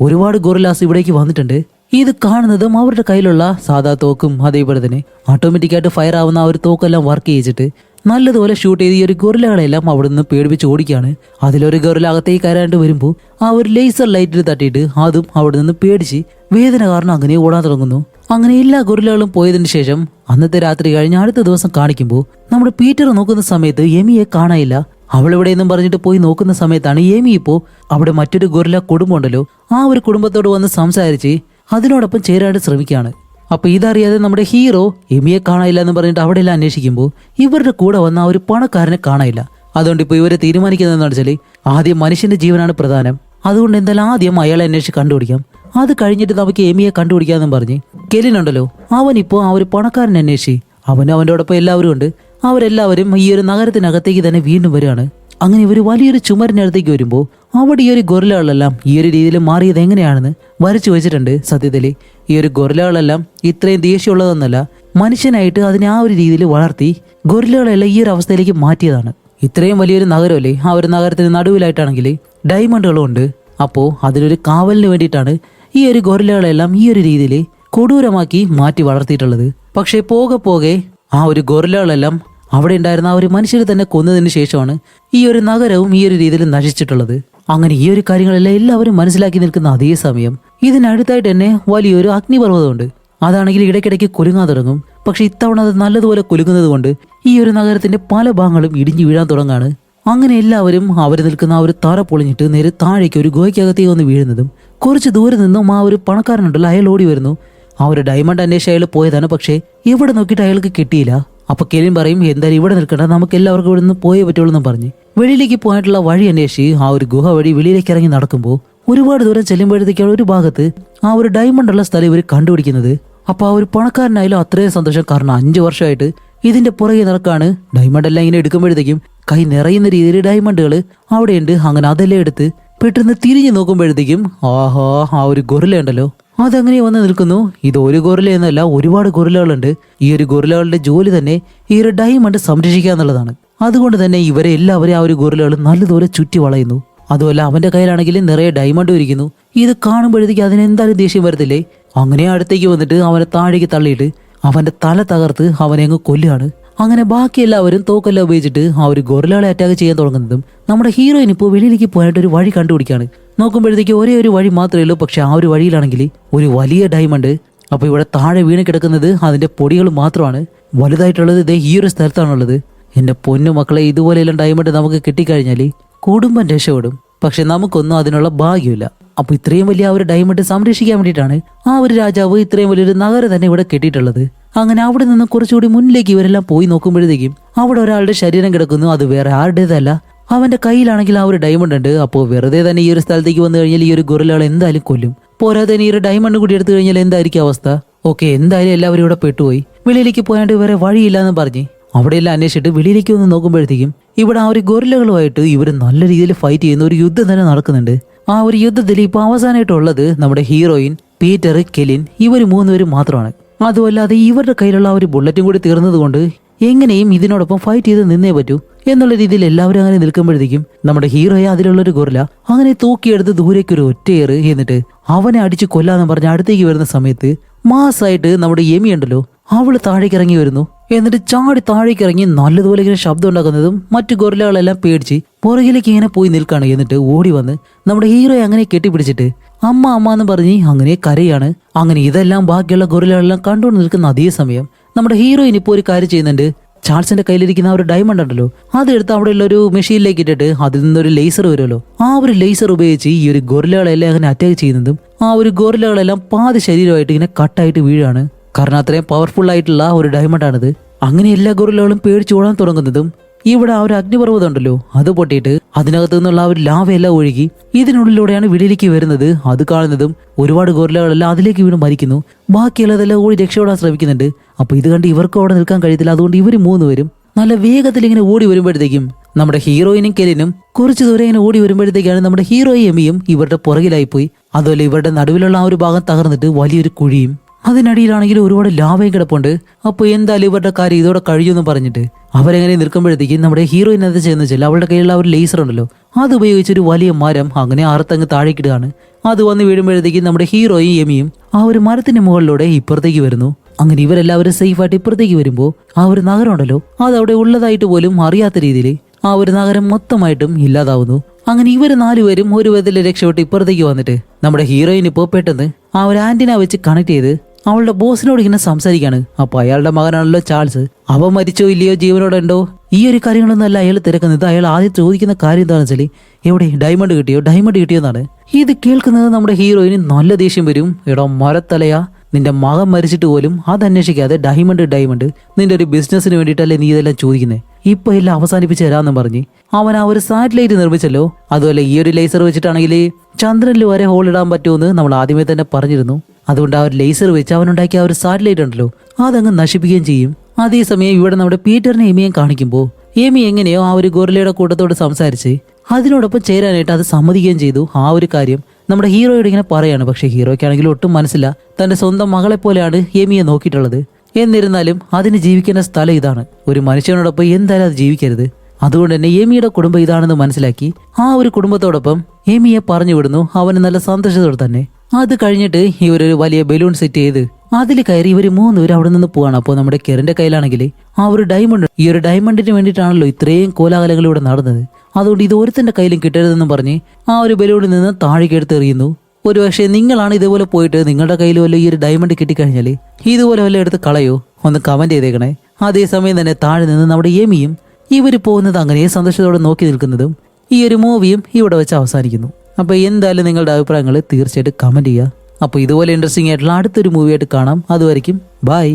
ഒരുപാട് ഗൊറിലാസ് ഇവിടേക്ക് വന്നിട്ടുണ്ട്. ഇത് കാണുന്നതും അവരുടെ കയ്യിലുള്ള സാധാ തോക്കും അതേപോലെ തന്നെ ഓട്ടോമാറ്റിക്കായിട്ട് ഫയർ ആവുന്ന ആ ഒരു തോക്കെല്ലാം വർക്ക് ചെയ്യിച്ചിട്ട് നല്ലതുപോലെ ഷൂട്ട് ചെയ്ത് ഈ ഒരു ഗൊറിലകളെല്ലാം അവിടെ നിന്ന് പേടിപ്പിച്ച് ഓടിക്കുകയാണ്. അതിലൊരു ഗൊറില അകത്തേക്ക് കയറാണ്ട് വരുമ്പോൾ ആ ഒരു ലേസർ ലൈറ്റിൽ തട്ടിയിട്ട് അതും അവിടെ നിന്ന് പേടിച്ച് വേദന കാരണം അങ്ങനെ ഓടാൻ തുടങ്ങുന്നു. അങ്ങനെ എല്ലാ ഗൊറിലകളും പോയതിനു ശേഷം അന്നത്തെ രാത്രി കഴിഞ്ഞ് അടുത്ത ദിവസം കാണിക്കുമ്പോൾ നമ്മുടെ പീറ്റർ നോക്കുന്ന സമയത്ത് എമിയെ കാണാനില്ല. അവളിവിടെ എന്നും പറഞ്ഞിട്ട് പോയി നോക്കുന്ന സമയത്താണ് എമി ഇപ്പോ അവിടെ മറ്റൊരു ഗൊറില കുടുംബം ഉണ്ടല്ലോ, ആ ഒരു കുടുംബത്തോട് വന്ന് സംസാരിച്ച് അതിനോടൊപ്പം ചേരാനായിട്ട് ശ്രമിക്കുകയാണ്. അപ്പൊ ഇതറിയാതെ നമ്മുടെ ഹീറോ എമിയെ കാണാനില്ല എന്ന് പറഞ്ഞിട്ട് അവിടെ എല്ലാം അന്വേഷിക്കുമ്പോൾ ഇവരുടെ കൂടെ വന്ന ആ ഒരു പണക്കാരനെ കാണാനില്ല. അതുകൊണ്ട് ഇപ്പൊ ഇവരെ തീരുമാനിക്കുന്നതെന്ന് വെച്ചാൽ ആദ്യം മനുഷ്യന്റെ ജീവനാണ് പ്രധാനം. അതുകൊണ്ട് എന്തായാലും ആദ്യം അയാളെ അന്വേഷിച്ച് കണ്ടുപിടിക്കാം, അത് കഴിഞ്ഞിട്ട് നമുക്ക് എമിയെ കണ്ടുപിടിക്കാമെന്നും പറഞ്ഞ് കെലിനുണ്ടല്ലോ അവനിപ്പോ ആ ഒരു പണക്കാരനെ അന്വേഷിച്ച് അവൻ്റെ ഒപ്പം എല്ലാവരും ഉണ്ട്. അവരെല്ലാവരും ഈ ഒരു നഗരത്തിനകത്തേക്ക് തന്നെ വീണ്ടും വരികയാണ്. അങ്ങനെ ഇവർ വലിയൊരു ചുമരിനടുത്തേക്ക് വരുമ്പോൾ അവിടെ ഈ ഒരു ഗൊറിലകളെല്ലാം ഈ ഒരു രീതിയിൽ മാറിയത് എങ്ങനെയാണെന്ന് വരച്ചു വെച്ചിട്ടുണ്ട്. സത്യത്തില് ഈ ഒരു ഗൊറിലകളെല്ലാം ഇത്രയും ദേഷ്യമുള്ളതൊന്നല്ല, മനുഷ്യനായിട്ട് അതിനെ ആ ഒരു രീതിയിൽ വളർത്തി ഗൊറിലകളെല്ലാം ഈ ഒരു അവസ്ഥയിലേക്ക് മാറ്റിയതാണ്. ഇത്രയും വലിയൊരു നഗരമല്ലേ, ആ ഒരു നഗരത്തിന് നടുവിലായിട്ടാണെങ്കിൽ ഡയമണ്ടുകളും ഉണ്ട്. അപ്പോൾ അതിലൊരു കാവലിന് വേണ്ടിയിട്ടാണ് ഈ ഒരു ഗൊറിലകളെല്ലാം ഈ ഒരു രീതിയിൽ കൊടൂരമാക്കി മാറ്റി വളർത്തിയിട്ടുള്ളത്. പക്ഷേ പോകെ ആ ഒരു ഗൊറിലകളെല്ലാം അവിടെ ഉണ്ടായിരുന്ന ആ ഒരു മനുഷ്യരെ തന്നെ കൊന്നതിന് ശേഷമാണ് ഈ ഒരു നഗരവും ഈ ഒരു രീതിയിൽ നശിച്ചിട്ടുള്ളത്. അങ്ങനെ ഈ ഒരു കാര്യങ്ങളെല്ലാം എല്ലാവരും മനസ്സിലാക്കി നിൽക്കുന്ന അതേ സമയം ഇതിനടുത്തായിട്ട് തന്നെ വലിയൊരു അഗ്നിപർവ്വതമുണ്ട്. അതാണെങ്കിൽ ഇടയ്ക്കിടയ്ക്ക് കുലുങ്ങാൻ തുടങ്ങും. പക്ഷെ ഇത്തവണ അത് നല്ലതുപോലെ കുലുങ്ങുന്നത് കൊണ്ട് ഈ ഒരു നഗരത്തിന്റെ പല ഭാഗങ്ങളും ഇടിഞ്ഞു വീഴാൻ തുടങ്ങാണ്. അങ്ങനെ എല്ലാവരും അവർ നിൽക്കുന്ന ആ ഒരു തറ പൊളിഞ്ഞിട്ട് നേരെ താഴേക്ക് ഒരു ഗുഹയ്ക്കകത്തേക്ക് വന്ന് വീഴുന്നതും കുറച്ച് ദൂരെ നിന്നും ആ ഒരു പണക്കാരനുണ്ടല്ലോ അയാൾ ഓടി വരുന്നു. ആ ഒരു ഡയമണ്ട് അന്വേഷിച്ച് അയാൾ പോയതാണ്. പക്ഷേ ഇവിടെ നോക്കിയിട്ട് അയാൾക്ക് കിട്ടിയില്ല. അപ്പൊ കെലിൻ പറയും എന്തായാലും ഇവിടെ നിൽക്കണ്ട, നമുക്ക് എല്ലാവർക്കും ഇവിടെ നിന്ന് പോയേ പറ്റുള്ളൂ എന്ന് പറഞ്ഞ് വെളിയിലേക്ക് പോയിട്ടുള്ള വഴി അന്വേഷിച്ച് ആ ഒരു ഗുഹ വഴി വെളിയിലേക്ക് ഇറങ്ങി നടക്കുമ്പോൾ ഒരുപാട് ദൂരം ചെല്ലുമ്പോഴത്തേക്കാണ് ഒരു ഭാഗത്ത് ആ ഒരു ഡയമണ്ട് ഉള്ള സ്ഥലം ഇവർ കണ്ടുപിടിക്കുന്നത്. അപ്പൊ ആ ഒരു പണക്കാരനായാലും അത്രയും സന്തോഷം. കാരണം 5 വർഷമായിട്ട് ഇതിന്റെ പുറകെ നടക്കാണ്. ഡയമണ്ട് എല്ലാം ഇങ്ങനെ എടുക്കുമ്പോഴത്തേക്കും കൈ നിറയുന്ന രീതിയിൽ ഡയമണ്ടുകൾ അവിടെയുണ്ട്. അങ്ങനെ അതെല്ലാം എടുത്ത് പെട്ടെന്ന് തിരിഞ്ഞു നോക്കുമ്പോഴത്തേക്കും ആഹാ, ആ ഒരു ഗൊറില്ല ഉണ്ടല്ലോ അതങ്ങനെ വന്ന് നിൽക്കുന്നു. ഇത് ഒരു ഗൊറില്ല എന്നല്ല, ഒരുപാട് ഗൊറില്ലകളുണ്ട്. ഈ ഒരു ഗൊറില്ലകളുടെ ജോലി തന്നെ ഈ ഒരു ഡയമണ്ട് സംരക്ഷിക്കുക എന്നുള്ളതാണ്. അതുകൊണ്ട് തന്നെ ഇവരെ എല്ലാവരെയും ആ ഒരു ഗൊറില്ലകൾ നല്ലതുപോലെ ചുറ്റി വളയുന്നു. അതുമല്ല അവന്റെ കയ്യിലാണെങ്കിൽ നിറയെ ഡയമണ്ടും ഇരിക്കുന്നു. ഇത് കാണുമ്പോഴത്തേക്ക് അതിനെന്തായാലും ദേഷ്യം വരത്തില്ലേ. അങ്ങനെ അടുത്തേക്ക് വന്നിട്ട് അവനെ താഴേക്ക് തള്ളിയിട്ട് അവന്റെ തല തകർത്ത് അവനെ അങ്ങ് കൊല്ലുകയാണ്. അങ്ങനെ ബാക്കി എല്ലാവരും തോക്കെല്ലാം ഉപയോഗിച്ചിട്ട് ആ ഒരു ഗൊറില്ലകളെ അറ്റാക്ക് ചെയ്യാൻ തുടങ്ങുന്നതും നമ്മുടെ ഹീറോയിൻ ഇപ്പോൾ വെളിയിലേക്ക് പോയിട്ട് ഒരു വഴി കണ്ടുപിടിക്കുകയാണ്. നോക്കുമ്പോഴത്തേക്ക് ഒരേ ഒരു വഴി മാത്രമേ ഉള്ളൂ. പക്ഷെ ആ ഒരു വഴിയിലാണെങ്കിൽ ഒരു വലിയ ഡയമണ്ട്. അപ്പൊ ഇവിടെ താഴെ വീണ് കിടക്കുന്നത് അതിന്റെ പൊടികൾ മാത്രമാണ്. വലുതായിട്ടുള്ളത് ഇതേ ഈ ഒരു സ്ഥലത്താണുള്ളത്. എന്റെ പൊന്നു മക്കളെ, ഇതുപോലെയെല്ലാം ഡയമണ്ട് നമുക്ക് കിട്ടിക്കഴിഞ്ഞാൽ കുടുംബം രക്ഷപ്പെടും. പക്ഷെ നമുക്കൊന്നും അതിനുള്ള ഭാഗ്യമില്ല. അപ്പൊ ഇത്രയും വലിയ ആ ഒരു ഡയമണ്ട് സംരക്ഷിക്കാൻ വേണ്ടിയിട്ടാണ് ആ ഒരു രാജാവ് ഇത്രയും വലിയൊരു നഗരം തന്നെ ഇവിടെ കെട്ടിയിട്ടുള്ളത്. അങ്ങനെ അവിടെ നിന്ന് കുറച്ചുകൂടി മുന്നിലേക്ക് ഇവരെല്ലാം പോയി നോക്കുമ്പോഴത്തേക്കും അവിടെ ഒരാളുടെ ശരീരം കിടക്കുന്നു. അത് വേറെ ആരുടേതല്ല, അവന്റെ കയ്യിലാണെങ്കിൽ ആ ഒരു ഡയമണ്ട് ഉണ്ട്. അപ്പോൾ വെറുതെ തന്നെ ഈ ഒരു സ്ഥലത്തേക്ക് വന്നു കഴിഞ്ഞാൽ ഈ ഒരു ഗൊറില്ലകളെ എന്തായാലും കൊല്ലും. പോരാതെ തന്നെ ഈ ഒരു ഡയമണ്ട് കൂടി എടുത്തു കഴിഞ്ഞാൽ എന്തായിരിക്കും അവസ്ഥ? ഓക്കെ, എന്തായാലും എല്ലാവരും ഇവിടെ പെട്ടുപോയി. വെളിയിലേക്ക് പോയാണ്ട് വേറെ വഴിയില്ല എന്ന് പറഞ്ഞ് അവിടെയെല്ലാം അന്വേഷിച്ചിട്ട് വെളിയിലേക്ക് വന്ന് നോക്കുമ്പോഴത്തേക്കും ഇവിടെ ആ ഒരു ഗൊറില്ലകളുമായിട്ട് ഇവർ നല്ല രീതിയിൽ ഫൈറ്റ് ചെയ്യുന്ന ഒരു യുദ്ധം തന്നെ നടക്കുന്നുണ്ട്. ആ ഒരു യുദ്ധത്തിൽ ഇപ്പൊ അവസാനമായിട്ടുള്ളത് നമ്മുടെ ഹീറോയിൻ, പീറ്റർ, കെലിൻ ഇവർ 3 പേരും മാത്രമാണ്. അതുമല്ലാതെ ഇവരുടെ കയ്യിലുള്ള ആ ഒരു ബുള്ളറ്റും കൂടി തീർന്നത് കൊണ്ട് എങ്ങനെയും ഇതിനോടൊപ്പം ഫൈറ്റ് ചെയ്ത് നിന്നേ പറ്റൂ എന്നുള്ള രീതിയിൽ എല്ലാവരും അങ്ങനെ നിൽക്കുമ്പോഴത്തേക്കും നമ്മുടെ ഹീറോയെ അതിലുള്ളൊരു ഗൊറില്ല അങ്ങനെ തൂക്കിയെടുത്ത് ദൂരേക്ക് ഒരു ഒറ്റയേറ് എന്നിട്ട് അവനെ അടിച്ച് കൊല്ലാന്ന് പറഞ്ഞ് അടുത്തേക്ക് വരുന്ന സമയത്ത് മാസായിട്ട് നമ്മുടെ യമി ഉണ്ടല്ലോ അവള് താഴേക്ക് ഇറങ്ങി വരുന്നു. എന്നിട്ട് ചാടി താഴേക്ക് ഇറങ്ങി നല്ലതുപോലെ ഇങ്ങനെ ശബ്ദം ഉണ്ടാക്കുന്നതും മറ്റു ഗൊറില്ലകളെല്ലാം പേടിച്ച് പുറകിലേക്ക് ഇങ്ങനെ പോയി നിൽക്കാണ്. എന്നിട്ട് ഓടി വന്ന് നമ്മുടെ ഹീറോയെ അങ്ങനെ കെട്ടിപ്പിടിച്ചിട്ട് അമ്മ അമ്മ എന്ന് പറഞ്ഞ് അങ്ങനെ കരയാണ്. അങ്ങനെ ഇതെല്ലാം ബാക്കിയുള്ള ഗൊറില്ലകളെല്ലാം കണ്ടുകൊണ്ട് നിൽക്കുന്ന അതേ സമയം നമ്മുടെ ഹീറോയിൻ ഇപ്പോൾ ഒരു കാര്യം ചെയ്യുന്നുണ്ട്. ചാൾസിന്റെ കയ്യിലിരിക്കുന്ന ആ ഒരു ഡയമണ്ട് ഉണ്ടല്ലോ അതെടുത്ത് അവിടെയുള്ള ഒരു മെഷീനിലേക്ക് ഇട്ടിട്ട് അതിൽ നിന്നൊരു ലേസർ വരുമല്ലോ, ആ ഒരു ലേസർ ഉപയോഗിച്ച് ഈ ഒരു ഗൊറില്ലകളെല്ലാം അങ്ങനെ അറ്റാക്ക് ചെയ്യുന്നതും ആ ഒരു ഗൊറില്ലകളെല്ലാം പാതി ശരീരമായിട്ട് ഇങ്ങനെ കട്ടായിട്ട് വീഴാണ്. കാരണം അത്രയും പവർഫുൾ ആയിട്ടുള്ള ഒരു ഡയമണ്ട് ആണിത്. അങ്ങനെ എല്ലാ ഗൊറില്ലകളും പേടിച്ച് ഓടാൻ തുടങ്ങുന്നതും ഇവിടെ ആ ഒരു അഗ്നിപർവ്വതം ഉണ്ടല്ലോ അത് പൊട്ടിയിട്ട് അതിനകത്തു നിന്നുള്ള ആ ഒരു ലാവയെല്ലാം ഒഴുകി ഇതിനുള്ളിലൂടെയാണ് വെളിയിലേക്ക് വരുന്നത്. അത് കാണുന്നതും ഒരുപാട് ഗൊറില്ലകളെല്ലാം അതിലേക്ക് വീണ് മരിക്കുന്നു. ബാക്കിയുള്ളതെല്ലാം ഓടി രക്ഷപ്പെടാൻ ശ്രമിക്കുന്നുണ്ട്. അപ്പൊ ഇത് കണ്ട് ഇവർക്ക് അവിടെ നിൽക്കാൻ കഴിയത്തില്ല. അതുകൊണ്ട് ഇവർ 3 പേരും നല്ല വേഗത്തിൽ ഇങ്ങനെ ഓടി വരുമ്പോഴത്തേക്കും നമ്മുടെ ഹീറോയിനും കെലിനും കുറച്ചു ദൂരം ഇങ്ങനെ ഓടി വരുമ്പോഴത്തേക്കാണ് നമ്മുടെ ഹീറോയും എമിയും ഇവരുടെ പുറകിലായിപ്പോയി. അതുപോലെ ഇവരുടെ നടുവിലുള്ള ആ ഒരു ഭാഗം തകർന്നിട്ട് വലിയൊരു കുഴിയും അതിനടിയിലാണെങ്കിൽ ഒരുപാട് ലാവയും കിടപ്പുണ്ട്. അപ്പോൾ എന്തായാലും ഇവരുടെ കാര്യം ഇതോടെ കഴിയുമെന്ന് പറഞ്ഞിട്ട് അവരെങ്ങനെ നിൽക്കുമ്പോഴത്തേക്കും നമ്മുടെ ഹീറോയിൻ അത് ചെയ്യുന്ന വെച്ചാൽ അവളുടെ കയ്യിലുള്ള ഒരു ലേസർ ഉണ്ടല്ലോ അത് ഉപയോഗിച്ചൊരു വലിയ മരം അങ്ങനെ അറുത്തങ്ങ് താഴേക്കിടുകയാണ്. അത് വന്ന് വീഴുമ്പോഴത്തേക്കും നമ്മുടെ ഹീറോയും എമിയും ആ ഒരു മരത്തിന്റെ മുകളിലൂടെ ഇപ്പുറത്തേക്ക് വരുന്നു. അങ്ങനെ ഇവരെല്ലാവരും സേഫായിട്ട് ഇപ്പുറത്തേക്ക് വരുമ്പോൾ ആ ഒരു നഗരം ഉണ്ടല്ലോ അത് അവിടെ ഉള്ളതായിട്ട് പോലും അറിയാത്ത രീതിയിൽ ആ ഒരു നഗരം മൊത്തമായിട്ടും ഇല്ലാതാവുന്നു. അങ്ങനെ ഇവർ 4 പേരും ഒരു വിധത്തിൽ രക്ഷപ്പെട്ട് ഇപ്പുറത്തേക്ക് വന്നിട്ട് നമ്മുടെ ഹീറോയിൻ ഇപ്പോൾ പെട്ടെന്ന് ആ ഒരു ആന്റിന വെച്ച് കണക്ട് ചെയ്ത് അവളുടെ ബോസിനോട് ഇങ്ങനെ സംസാരിക്കാണ്. അപ്പൊ അയാളുടെ മകനാണല്ലോ ചാൾസ്, അവൻ മരിച്ചോ ഇല്ലയോ ജീവനോടെ ഉണ്ടോ ഈ ഒരു കാര്യങ്ങളൊന്നും അല്ല അയാൾ തിരക്കുന്നത്. അയാൾ ആദ്യം ചോദിക്കുന്ന കാര്യം എന്താണെന്ന് വെച്ചാൽ എവിടെ ഡയമണ്ട് കിട്ടിയോ എന്നാണ്. ഇത് കേൾക്കുന്നത് നമ്മുടെ ഹീറോയിന് നല്ല ദേഷ്യം വരും. എടോ മരത്തലയാ, നിന്റെ മകൻ മരിച്ചിട്ട് പോലും അത് അന്വേഷിക്കാതെ ഡയമണ്ട് നിന്റെ ഒരു ബിസിനസ്സിന് വേണ്ടിയിട്ടല്ലേ നീ ഇതെല്ലാം ചോദിക്കുന്നത്? ഇപ്പൊ എല്ലാം അവസാനിപ്പിച്ച് തരാമെന്നും പറഞ്ഞ് അവൻ ആ ഒരു സാറ്റലൈറ്റ് നിർമ്മിച്ചല്ലോ. അതുപോലെ ഈ ഒരു ലേസർ വെച്ചിട്ടാണെങ്കിൽ ചന്ദ്രനിൽ വരെ ഹോൾ ഇടാൻ പറ്റുമെന്ന് നമ്മൾ ആദ്യമേ തന്നെ പറഞ്ഞിരുന്നു. അതുകൊണ്ട് ആ ഒരു ലേസർ വെച്ച് അവനുണ്ടാക്കിയ ആ ഒരു സാറ്റലൈറ്റ് ഉണ്ടല്ലോ അതങ്ങ് നശിപ്പിക്കുകയും ചെയ്യും. അതേസമയം ഇവിടെ നമ്മുടെ പീറ്ററിനെ എമിയും കാണിക്കുമ്പോൾ എമി എങ്ങനെയോ ആ ഒരു ഗൊറില്ലയുടെ കൂട്ടത്തോട് സംസാരിച്ച് അതിനോടൊപ്പം ചേരാനായിട്ട് അത് സമ്മതിക്കുകയും ചെയ്തു. ആ ഒരു കാര്യം നമ്മുടെ ഹീറോയോട് ഇങ്ങനെ പറയാണ്. പക്ഷെ ഹീറോയ്ക്കാണെങ്കിൽ ഒട്ടും മനസ്സില്ല, തന്റെ സ്വന്തം മകളെ പോലെയാണ് എമിയെ നോക്കിയിട്ടുള്ളത്. എന്നിരുന്നാലും അതിന് ജീവിക്കേണ്ട സ്ഥലം ഇതാണ്, ഒരു മനുഷ്യനോടൊപ്പം എന്തായാലും അത് ജീവിക്കരുത്. അതുകൊണ്ട് തന്നെ എമിയുടെ കുടുംബം ഇതാണെന്ന് മനസ്സിലാക്കി ആ ഒരു കുടുംബത്തോടൊപ്പം എമിയെ പറഞ്ഞു വിടുന്നു. അവന് നല്ല സന്തോഷത്തോടെ തന്നെ. അത് കഴിഞ്ഞിട്ട് ഇവരൊരു വലിയ ബലൂൺ സെറ്റ് ചെയ്ത് അതിൽ കയറി ഇവർ 3 പേര് അവിടെ നിന്ന് പോവാണ്. അപ്പോൾ നമ്മുടെ കെറിന്റെ കയ്യിലാണെങ്കിൽ ആ ഒരു ഡയമണ്ട്, ഈ ഒരു ഡയമണ്ടിന് വേണ്ടിയിട്ടാണല്ലോ ഇത്രയും കോലാഹലങ്ങൾ ഇവിടെ നടന്നത്. അതുകൊണ്ട് ഇത് ഒരുത്തന്റെ കയ്യിലും കിട്ടരുതെന്ന് പറഞ്ഞ് ആ ഒരു ബലൂണിൽ നിന്ന് താഴേക്ക് എടുത്ത് എറിയുന്നു. ഒരു പക്ഷേ നിങ്ങളാണ് ഇതുപോലെ പോയിട്ട് നിങ്ങളുടെ കയ്യിൽ വല്ല ഈ ഒരു ഡയമണ്ട് കിട്ടിക്കഴിഞ്ഞാൽ ഇതുപോലെ വല്ല എടുത്ത് കളയോ ഒന്ന് കമന്റ് ചെയ്തേക്കണേ. അതേസമയം തന്നെ താഴെ നിന്ന് നമ്മുടെ എമിയും ഇവർ പോകുന്നത് അങ്ങനെ സന്തോഷത്തോടെ നോക്കി നിൽക്കുന്നതും ഈ ഒരു മൂവിയും ഇവിടെ വെച്ച് അവസാനിക്കുന്നു. അപ്പോൾ എന്തായാലും നിങ്ങളുടെ അഭിപ്രായങ്ങൾ തീർച്ചയായിട്ടും കമന്റ് ചെയ്യുക. അപ്പോൾ ഇതുപോലെ ഇൻട്രസ്റ്റിംഗ് ആയിട്ടുള്ള അടുത്തൊരു മൂവിയായിട്ട് കാണാം. അതുവരെയ്ക്കും ബൈ.